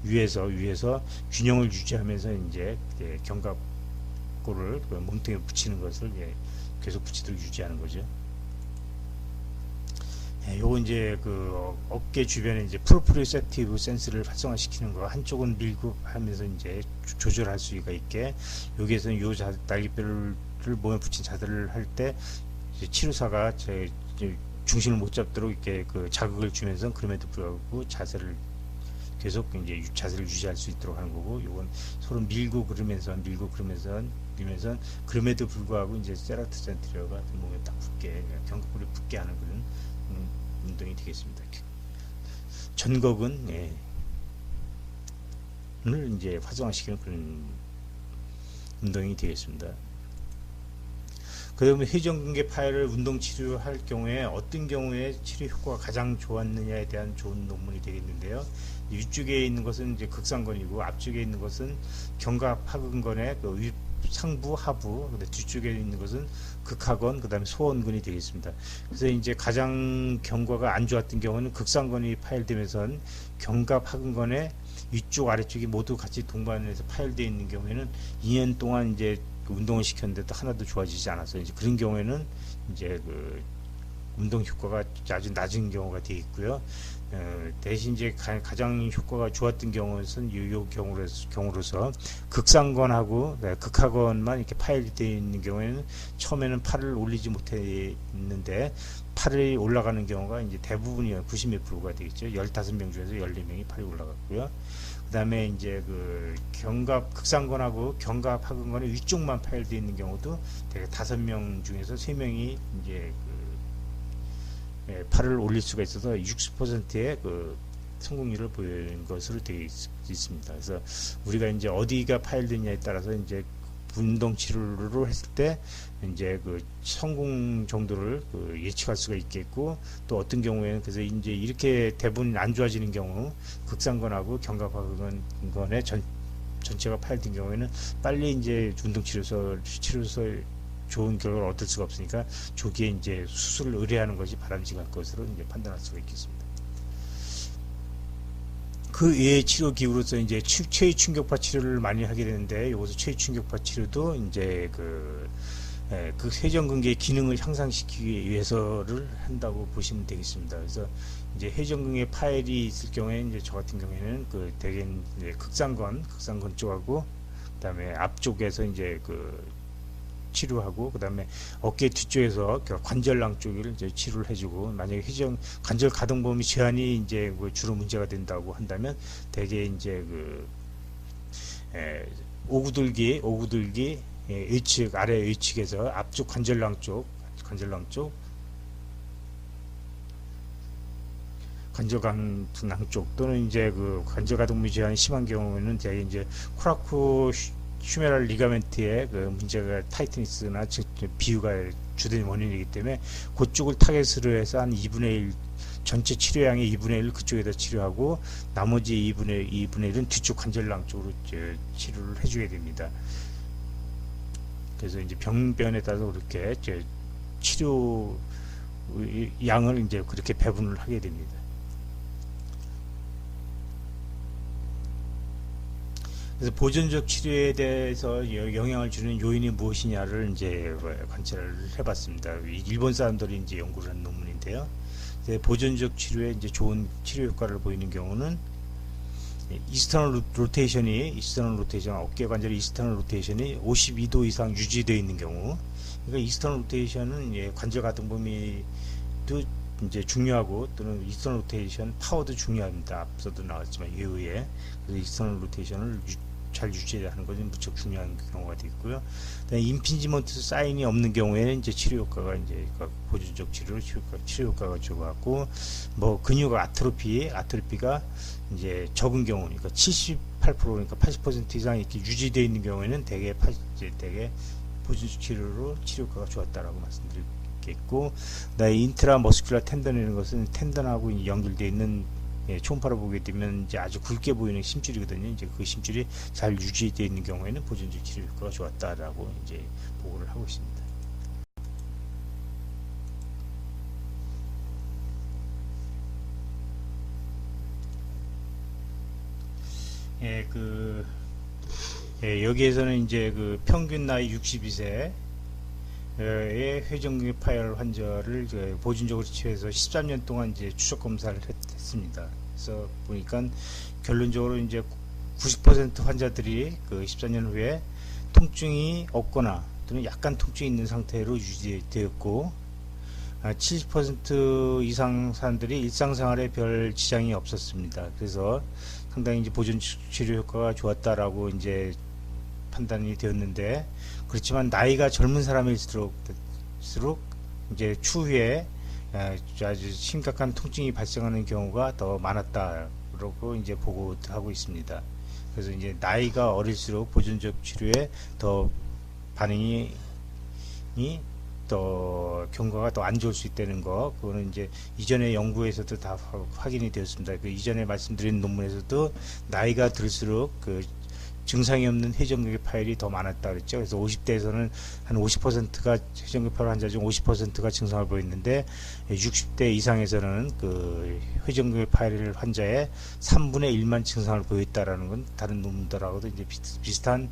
S1: 위에서 균형을 유지하면서 이제 견갑골을 몸통에 붙이는 것을 계속 붙이도록 유지하는 거죠. 요거 이제 그 어깨 주변에 이제 프로프리셉티브 센스를 활성화시키는 거, 한쪽은 밀고 하면서 이제 조절할 수가 있게, 여기에서는 요 날개뼈를 몸에 붙인 자세를 할 때 치료사가 중심을 못 잡도록 이렇게 그 자극을 주면서, 그럼에도 불구하고 자세를 계속 이제 자세를 유지할 수 있도록 하는 거고, 요건 서로 밀고 그러면서 그럼에도 불구하고 이제 세라토센트리어가 몸에 딱 붙게, 견갑골에 붙게 하는 그런 운동이 되겠습니다. 전거근을 이제 활성화시키는 그런 운동이 되겠습니다. 그다음에 회전근개 파열을 운동 치료할 경우에 어떤 경우에 치료 효과가 가장 좋았느냐에 대한 좋은 논문이 되겠는데요. 위쪽에 있는 것은 이제 극상근이고, 앞쪽에 있는 것은 견갑하근근의 그 상부, 하부, 근데 뒤쪽에 있는 것은 극하근, 그 다음에 소원근이 되겠습니다. 그래서 이제 가장 경과가 안 좋았던 경우는 극상근이 파열되면서 견갑하근근의 위쪽, 아래쪽이 모두 같이 동반해서 파열되어 있는 경우에는 2년 동안 이제 운동을 시켰는데도 하나도 좋아지지 않았어요. 이제 그런 경우에는 이제 그 운동 효과가 아주 낮은 경우가 되겠고요. 대신 이제 가장 효과가 좋았던 경우는 이 경우로서 극상근하고 극하근만 이렇게 파열되어 있는 경우에는 처음에는 팔을 올리지 못했는데, 팔이 올라가는 경우가 이제 대부분이 90몇 프로가 되겠죠. 15명 중에서 14명이 팔이 올라갔고요. 그 다음에 이제 그 극상근하고 견갑하근근의 위쪽만 파열되어 있는 경우도 대개 5명 중에서 3명이 이제 팔을 올릴 수가 있어서 60%의 그 성공률을 보이는 것으로 되어 있습니다. 그래서 우리가 이제 어디가 파열되냐에 따라서 이제 운동 치료를 했을 때 이제 그 성공 정도를 예측할 수가 있겠고, 또 어떤 경우에는 그래서 이제 이렇게 대부분 안 좋아지는 경우, 극상근하고 견갑하근근의 전체가 파열된 경우에는 빨리 이제 운동 치료소 좋은 결과를 얻을 수가 없으니까 조기에 이제 수술을 의뢰하는 것이 바람직한 것으로 이제 판단할 수가 있겠습니다. 그 외의 치료 기구로서 이제 최위 충격파 치료를 많이 하게 되는데, 이것은 최위 충격파 치료도 이제 그 회전근개의 기능을 향상시키기 위해서를 한다고 보시면 되겠습니다. 그래서 이제 회전근개 파열이 있을 경우에 이제 저 같은 경우에는 대개 이제 극상근 쪽하고, 그다음에 앞쪽에서 이제 치료하고, 그 다음에 어깨 뒤쪽에서 그 관절낭 쪽을 이제 치료를 해주고, 만약에 관절 가동범위 제한이 이제 주로 문제가 된다고 한다면 대개 이제 오구들기 A측 아래 A측에서 앞쪽 관절낭 쪽 관절강 쪽 또는 이제 관절 가동범위 제한이 심한 경우에는 대개 이제 코라쿠 휴메랄 리가멘트의 문제가 타이트니스나 비유가 주된 원인이기 때문에 그쪽을 타겟으로 해서 한 2분의 1 전체 치료량의 2분의 1 그쪽에다 치료하고 나머지 2분의 1은 뒤쪽 관절낭 쪽으로 치료를 해주게 됩니다. 그래서 이제 병변에 따라서 그렇게 치료 양을 이제 그렇게 배분을 하게 됩니다. 그래서 보존적 치료에 대해서 영향을 주는 요인이 무엇이냐를 이제 관찰을 해봤습니다. 일본 사람들이 이제 연구를 한 논문인데요. 보존적 치료에 이제 좋은 치료 효과를 보이는 경우는 이스터널 로테이션이 어깨 관절의 이스터널 로테이션이 52도 이상 유지되어 있는 경우, 그러니까 이스터널 로테이션은 관절 가동 범위도 이제 중요하고 또는 이스터널 로테이션 파워도 중요합니다. 앞서도 나왔지만 이후에 그래서 이스터널 로테이션을 잘 유지하는 것이 무척 중요한 경우가 되고요. 임핀지먼트 사인이 없는 경우에는 이제 치료 효과가 이제 보존적 치료 효과가 좋았고, 뭐 근육 아트로피가 이제 적은 경우, 그러니까 78% 그러니까 80% 이상 이렇게 유지되어 있는 경우에는 대개 보존적 치료로 치료 효과가 좋았다라고 말씀드리겠고, 인트라 머스큘라 텐던이라는 것은 텐던하고 연결되어 있는 초음파로 보게 되면 이제 아주 굵게 보이는 심줄이거든요. 이제 그 심줄이 잘 유지되어 있는 경우에는 보존적 치료 효과가 좋았다라고 이제 보고를 하고 있습니다. 여기에서는 이제 평균 나이 62세 의 회전근개 파열 환자를 보존적으로 치료해서 13년 동안 이제 추적 검사를 했습니다. 그래서 보니까 결론적으로 이제 90% 환자들이 14년 후에 통증이 없거나 또는 약간 통증이 있는 상태로 유지되었고, 70% 이상 사람들이 일상생활에 별 지장이 없었습니다. 그래서 상당히 이제 보존적 치료 효과가 좋았다라고 이제 판단이 되었는데, 그렇지만 나이가 젊은 사람일수록 이제 추후에 아주 심각한 통증이 발생하는 경우가 더 많았다라고 이제 보고하고 있습니다. 그래서 이제 나이가 어릴수록 보존적 치료에 더 반응이 더 경과가 더 안 좋을 수 있다는 거, 그거는 이제 이전의 연구에서도 다 확인이 되었습니다. 그 이전에 말씀드린 논문에서도 나이가 들수록 증상이 없는 회전근개 파열이 더 많았다 그랬죠. 그래서 50대에서는 한 50%가 회전근개 파열 환자 중 50%가 증상을 보였는데, 60대 이상에서는 회전근개 파열 환자의 3분의 1만 증상을 보였다라는 건 다른 논문들하고도 이제 비슷한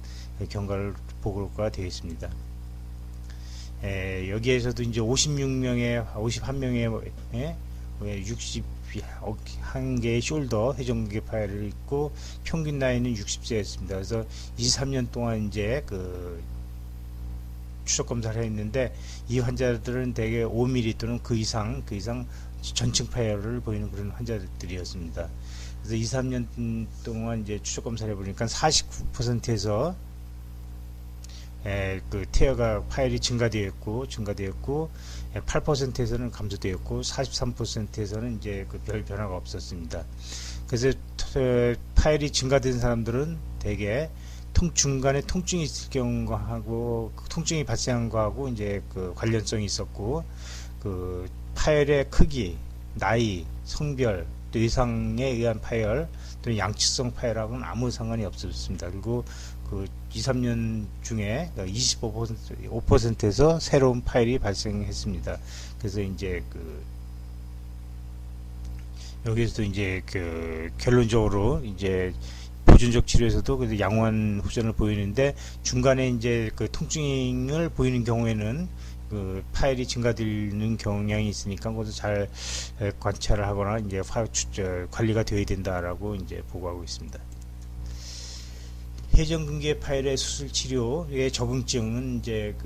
S1: 경과를 보고가 되어 있습니다. 여기에서도 이제 51명의 61개의 숄더 회전근개 파열을 있고 평균 나이는 60세였습니다. 그래서 23년 동안 이제 추적 검사를 했는데, 이 환자들은 대개 5mm 또는 그 이상 전층 파열을 보이는 그런 환자들이었습니다. 그래서 23년 동안 이제 추적 검사를 해보니까 49%에서 태어가 파열이 증가되었고 8%에서는 감소되었고 43%에서는 이제 별 변화가 없었습니다. 그래서 파열이 증가된 사람들은 대개 중간에 통증이 있을 경우하고 통증이 발생한 거하고 이제 관련성이 있었고, 파열의 크기, 나이, 성별, 또 의상에 의한 파열, 또는 양측성 파열하고는 아무 상관이 없었습니다. 그리고 2, 3년 중에 25%에서 새로운 파열이 발생했습니다. 그래서 이제 여기서도 이제 결론적으로 이제 보존적 치료에서도 그래도 양호한 후전을 보이는데, 중간에 이제 통증을 보이는 경우에는 파열이 증가되는 경향이 있으니까 그것도 잘 관찰을 하거나 이제 관리가 되어야 된다라고 이제 보고하고 있습니다. 회전근개 파열의 수술 치료의 적응증은 이제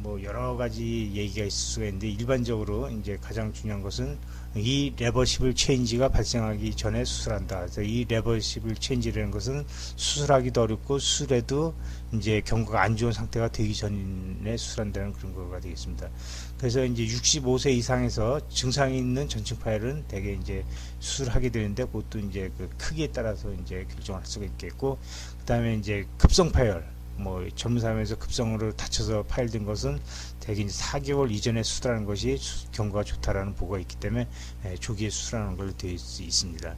S1: 뭐 여러 가지 얘기가 있을 수가 있는데, 일반적으로 이제 가장 중요한 것은 이 레버시블 체인지가 발생하기 전에 수술한다. 그래서 이 레버시블 체인지라는 것은 수술하기도 어렵고 수술해도 이제 경과가 안 좋은 상태가 되기 전에 수술한다는 그런 거가 되겠습니다. 그래서 이제 65세 이상에서 증상이 있는 전증 파열은 대개 이제 수술하게 되는데, 그것도 이제 그 크기에 따라서 이제 결정할 수가 있겠고, 그 다음에 이제 급성 파열, 뭐 젊은 사람에서 급성으로 다쳐서 파열된 것은 대개 이제 4개월 이전에 수술하는 것이 경과가 좋다라는 보고가 있기 때문에 조기에 수술하는 걸로 되어 있습니다.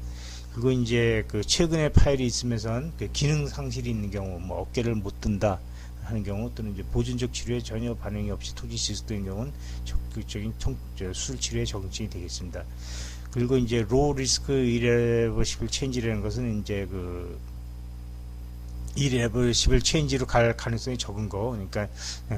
S1: 그리고 이제 최근에 파열이 있으면서 기능 상실이 있는 경우, 뭐 어깨를 못 든다 하는 경우, 또는 이제 보존적 치료에 전혀 반응이 없이 통증이 지속되는 경우는 적극적인 수술 치료에 적응증이 되겠습니다. 그리고 이제 로우 리스크 이레버시블 체인지라는 것은 이제 이레버시블 체인지로 갈 가능성이 적은 거, 그러니까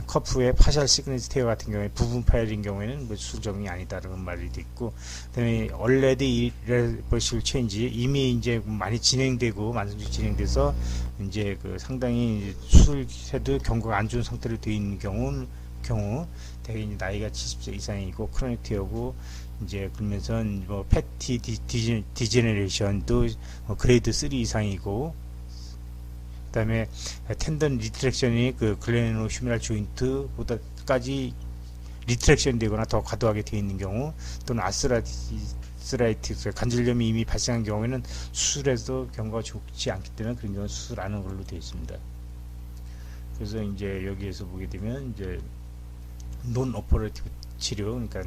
S1: 커프의 파셜 시그니스 테어 같은 경우에 부분 파열인 경우에는 뭐 수술 적응이 아니다라는 말이 있고, 그다음에 얼레디 이레버시블 체인지, 이미 이제 많이 진행되고 만성적으로 진행돼서 이제 상당히 수술해도 경과가 안 좋은 상태로 되어 있는 경우 대개 이제 나이가 70세 이상이고 크로닉 테어고, 이제 그러면서 뭐 패티 디제너레이션도 그레이드 3 이상이고, 그 다음에 텐던 리트랙션이 글레노 휴메랄 조인트보다까지 리트랙션 되거나 더 과도하게 되어 있는 경우, 또는 아스라이티스 관절염이 이미 발생한 경우에는 수술해도 경과가 좋지 않기 때문에 그런 경우는 수술 안 하는 걸로 되어 있습니다. 그래서 이제 여기에서 보게 되면 이제 논 오퍼레이티브 치료, 그러니까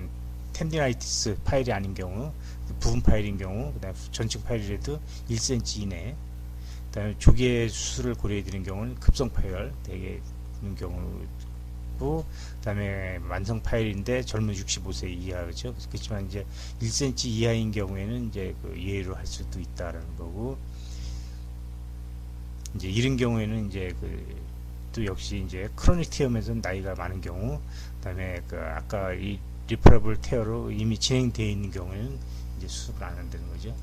S1: 텐디나이티스 파열이 아닌 경우, 부분 파열인 경우, 그다음에 전증 파열이라도 1cm 이내, 그다음에 조기에 수술을 고려해 드리는 경우는 급성 파열 대개 있는 경우고, 그다음에 만성 파열인데 젊은 65세 이하, 그렇죠. 그렇지만 이제 1cm 이하인 경우에는 이제 예외로 할 수도 있다라는 거고, 이제 이런 경우에는 이제 또 역시 이제 크로닉 테어면서 나이가 많은 경우, 그다음에 아까 이 리퍼러블 테어로 이미 진행되어 있는 경우에는 이제 수술을 안 한다는 거죠.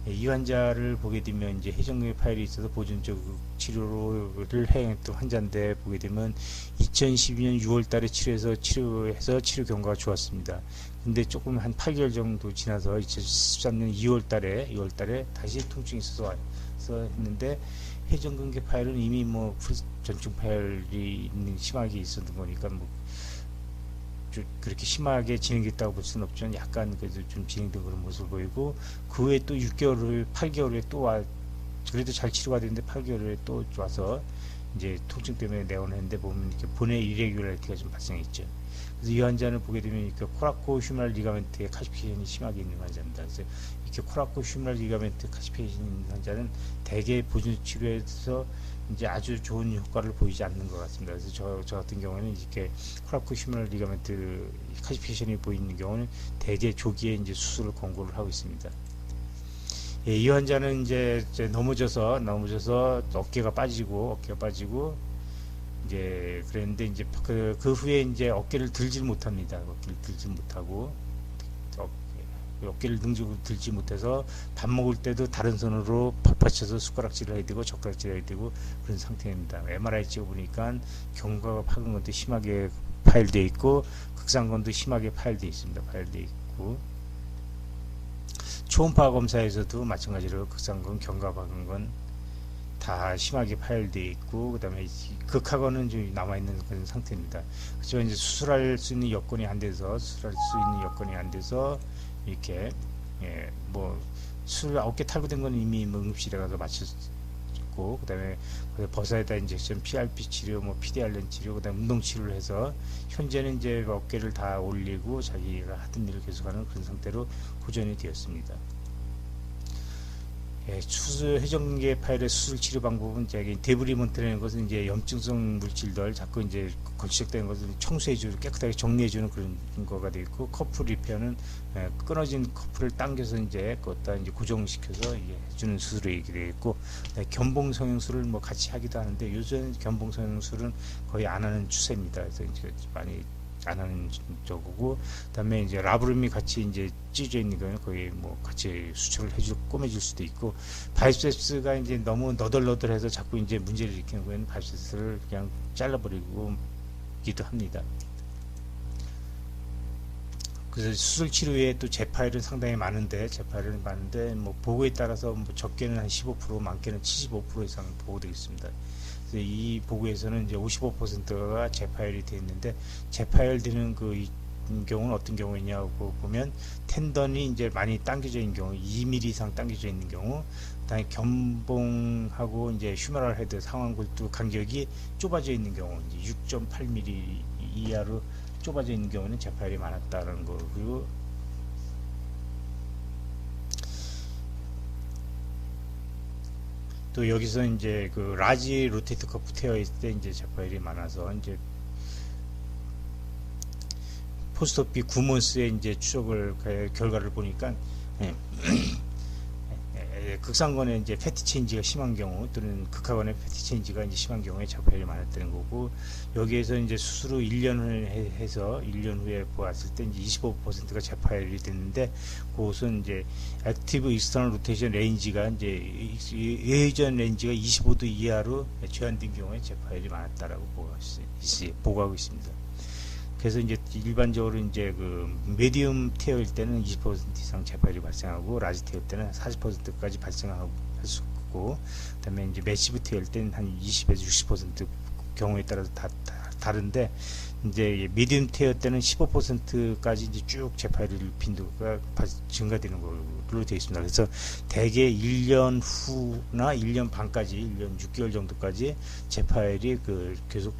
S1: 이 환자를 보게 되면 이제 회전근개 파열이 있어서 보존적 치료를 해냈던 환자인데, 보게 되면 2012년 6월 달에 치료해서 치료 경과가 좋았습니다. 근데 조금 한 8개월 정도 지나서 2013년 2월 달에 다시 통증이 있어서 했는데, 회전근개 파열은 이미 뭐 전증 파열이 심하게 있었던 거니까 뭐 그렇게 심하게 진행됐다고 볼 수는 없지만 약간 그래도 좀 진행된 그런 모습을 보이고, 그 후에 또 6개월 후에 8개월 후에 또 그래도 잘 치료가 됐는데 8개월 후에 또 와서 이제 통증 때문에 내원했는데, 보면 이렇게 본의 이레귤러리티가 좀 발생했죠. 그래서 이 환자를 보게 되면 이렇게 코라코 휴메랄 리가멘트의 카시피케이션이 심하게 있는 환자입니다. 그래서 이렇게 코라코 휴메랄 리가멘트 카시피케이션 있는 환자는 대개 보존 치료에서 이제 아주 좋은 효과를 보이지 않는 것 같습니다. 그래서 저 같은 경우는 이렇게 코라코 휴메랄 리가멘트 카시피케이션이 보이는 경우는 대개 조기에 이제 수술을 권고를 하고 있습니다. 예, 이 환자는 이제 넘어져서 어깨가 빠지고 이제 그랬는데, 이제 그 후에 이제 어깨를 들질 못합니다. 어깨를 들지 못하고, 어깨를 능적으로 들지 못해서 밥 먹을 때도 다른 손으로 받쳐서 숟가락질을 해야 되고 젓가락질을 해야 되고 그런 상태입니다. MRI 찍어보니까 경과가 파근 것도 심하게 파열되어 있고, 극상건도 심하게 파열되어 있습니다. 파열되어 있고, 초음파 검사에서도 마찬가지로 극상건, 경과박은 다 심하게 파열되어 있고, 그 다음에 극하건은 좀 남아있는 그런 상태입니다. 그렇지만 이제 수술할 수 있는 여건이 안 돼서 이렇게 뭐 어깨 탈구된 건 이미 뭐 응급실에 가서 마쳤고, 그다음에 버사에다 인젝션, PRP 치료, 뭐 PDRN 치료, 그다음 운동 치료를 해서 현재는 이제 어깨를 다 올리고 자기가 하던 일을 계속하는 그런 상태로 호전이 되었습니다. 회전근개 파열의 수술 치료 방법은 데브리먼트라는 것은 이제 염증성 물질들 자꾸 이제 걸쭉되는 것을 청소해주고 깨끗하게 정리해주는 그런 거가 되어 있고, 커프 리페어는 끊어진 커프를 당겨서 이제 그것다 이제 고정시켜서 해주는 수술이 되어 있고, 견봉 성형술을 뭐 같이 하기도 하는데, 요즘 견봉 성형술은 거의 안 하는 추세입니다. 그래서 이제 많이 안 하는 저거고, 그다음에 이제 라브름이 같이 이제 찢어져 있는 거는 거의 뭐 같이 수축을 해줄 꼬매질 수도 있고, 바이셉스가 이제 너무 너덜너덜해서 자꾸 이제 문제를 일으키는 거에는 바이셉스를 그냥 잘라버리고 기도 합니다. 그래서 수술 치료 후에 또 재파일은 상당히 많은데, 뭐 보고에 따라서 뭐 적게는 한 15%, 많게는 75% 이상 보고되겠습니다. 그래서 이 보고에서는 이제 55%가 재파일이 되어 있는데, 재파일 되는 그 경우는 어떤 경우이냐고 보면, 텐던이 이제 많이 당겨져 있는 경우, 2mm 이상 당겨져 있는 경우, 그다음에 견봉하고 이제 휴메랄 헤드 상완골두 간격이 좁아져 있는 경우, 이제 6.8mm 이하로 좁아져 있는 경우는 재파일이 많았다는 거. 그리고 또 여기서 이제 그 라지 로테이트 커프 테어 있을 때 이제 재파일이 많아서, 이제 포스트오피 9months의 이제 추적을 결과를 보니까, 예. 극상권에 이제 패티 체인지가 심한 경우, 또는 극하권에 패티 체인지가 이제 심한 경우에 재파일이 많았다는 거고, 여기에서 이제 수술 후 1년을 해서 1년 후에 보았을 때 이제 25%가 재파일이 됐는데, 그것은 이제 액티브 익스터널 로테이션 레인지가 이제 예전 레인지가 25도 이하로 제한된 경우에 재파일이 많았다라고 보고하고 있습니다. 그래서 이제 일반적으로 이제 그 미디움 테어일 때는 20% 이상 재파일이 발생하고, 라지 테어 때는 40%까지 발생하고 할 수 있고, 그다음에 이제 매시브 테어일 때는 한 20에서 60% 경우에 따라서 다른데, 이제 미디움 테어 때는 15%까지 이제 쭉 재파일 빈도가 증가되는 걸로 되어 있습니다. 그래서 대개 1년 후나 1년 반까지, 1년 6개월 정도까지 재파일이 계속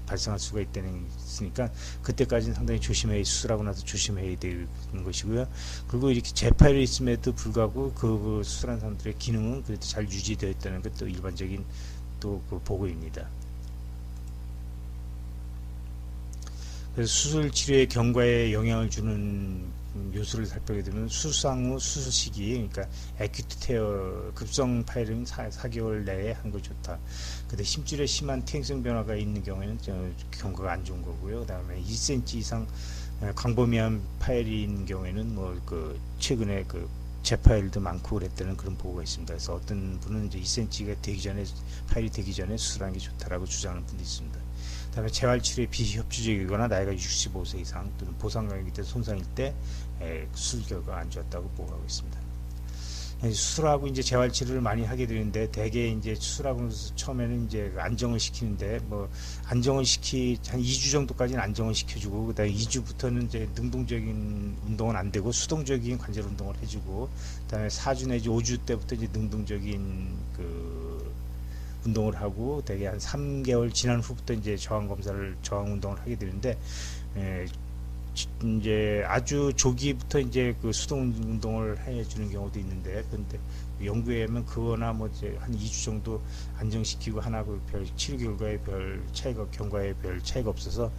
S1: 발생할 수가 있으니까, 그때까지는 상당히 수술하고 나서 조심해야 되는 것이고요. 그리고 이렇게 재파일이 있음에도 불구하고 그 수술한 사람들의 기능은 그래도 잘 유지되어 있다는 것도 일반적인 또 그 보고입니다. 그래서 수술 치료의 경과에 영향을 주는 요소를 살펴보게 되면, 수상 후 수술 시기, 그러니까 에큐트 테어, 급성 파일은 4개월 내에 하는 거 좋다. 근데 심줄에 심한 퇴행성 변화가 있는 경우에는 경과가 안 좋은 거고요. 그 다음에 2cm 이상 광범위한 파일이 있는 경우에는 뭐 최근에 재파일도 많고 그랬다는 그런 보고가 있습니다. 그래서 어떤 분은 이제 2cm가 파일이 되기 전에 수술하는 게 좋다라고 주장하는 분도 있습니다. 다음에 재활치료에 비협조적이거나 나이가 65세 이상, 또는 보상강력이 때 손상일 때 수술 결과가 안 좋았다고 보고하고 있습니다. 수술하고 이제 재활치료를 많이 하게 되는데, 대개 이제 수술하고 처음에는 이제 안정을 시키는데, 뭐 한 2주 정도까지는 안정을 시켜주고, 그다음에 2주부터는 이제 능동적인 운동은 안 되고 수동적인 관절 운동을 해주고, 그다음에 4주 내지 5주 때부터 이제 능동적인 운동을 하고, 대개 한 3개월 지난 후부터 이제 저항 운동을 하게 되는데, 이제 아주 조기부터 이제 수동 운동을 해주는 경우도 있는데, 그런데 연구에 의하면 그거나 뭐 이제 한 2주 정도 안정시키고 하나 별 치료 결과에 경과에 별 차이가 없어서,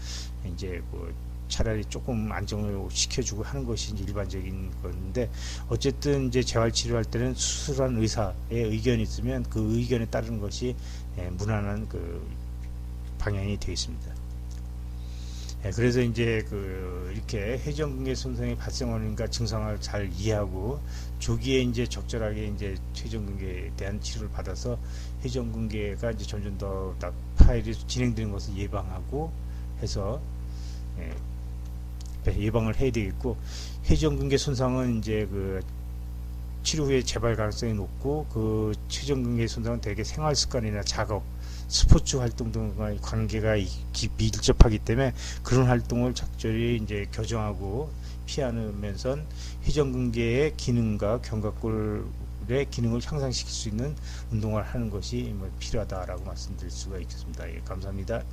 S1: 이제 뭐 차라리 조금 안정을 시켜주고 하는 것이 이제 일반적인 건데, 어쨌든 이제 재활치료할 때는 수술한 의사의 의견이 있으면 그 의견에 따르는 것이 무난한 방향이 되어 있습니다. 그래서 이제 이렇게 회전근개 손상이 발생하는가 증상을 잘 이해하고, 조기에 이제 적절하게 이제 회전근개에 대한 치료를 받아서 회전근개가 이제 점점 더 파일이 진행되는 것을 예방하고 해서 예방을 해야 되겠고, 회전근개 손상은 이제 치료 후에 재발 가능성이 높고, 회전근개 손상은 대개 생활 습관이나 작업, 스포츠 활동 등과 관계가 밀접하기 때문에 그런 활동을 적절히 이제 교정하고 피하면서 회전근개의 기능과 견갑골의 기능을 향상시킬 수 있는 운동을 하는 것이 필요하다라고 말씀드릴 수가 있겠습니다. 예, 감사합니다.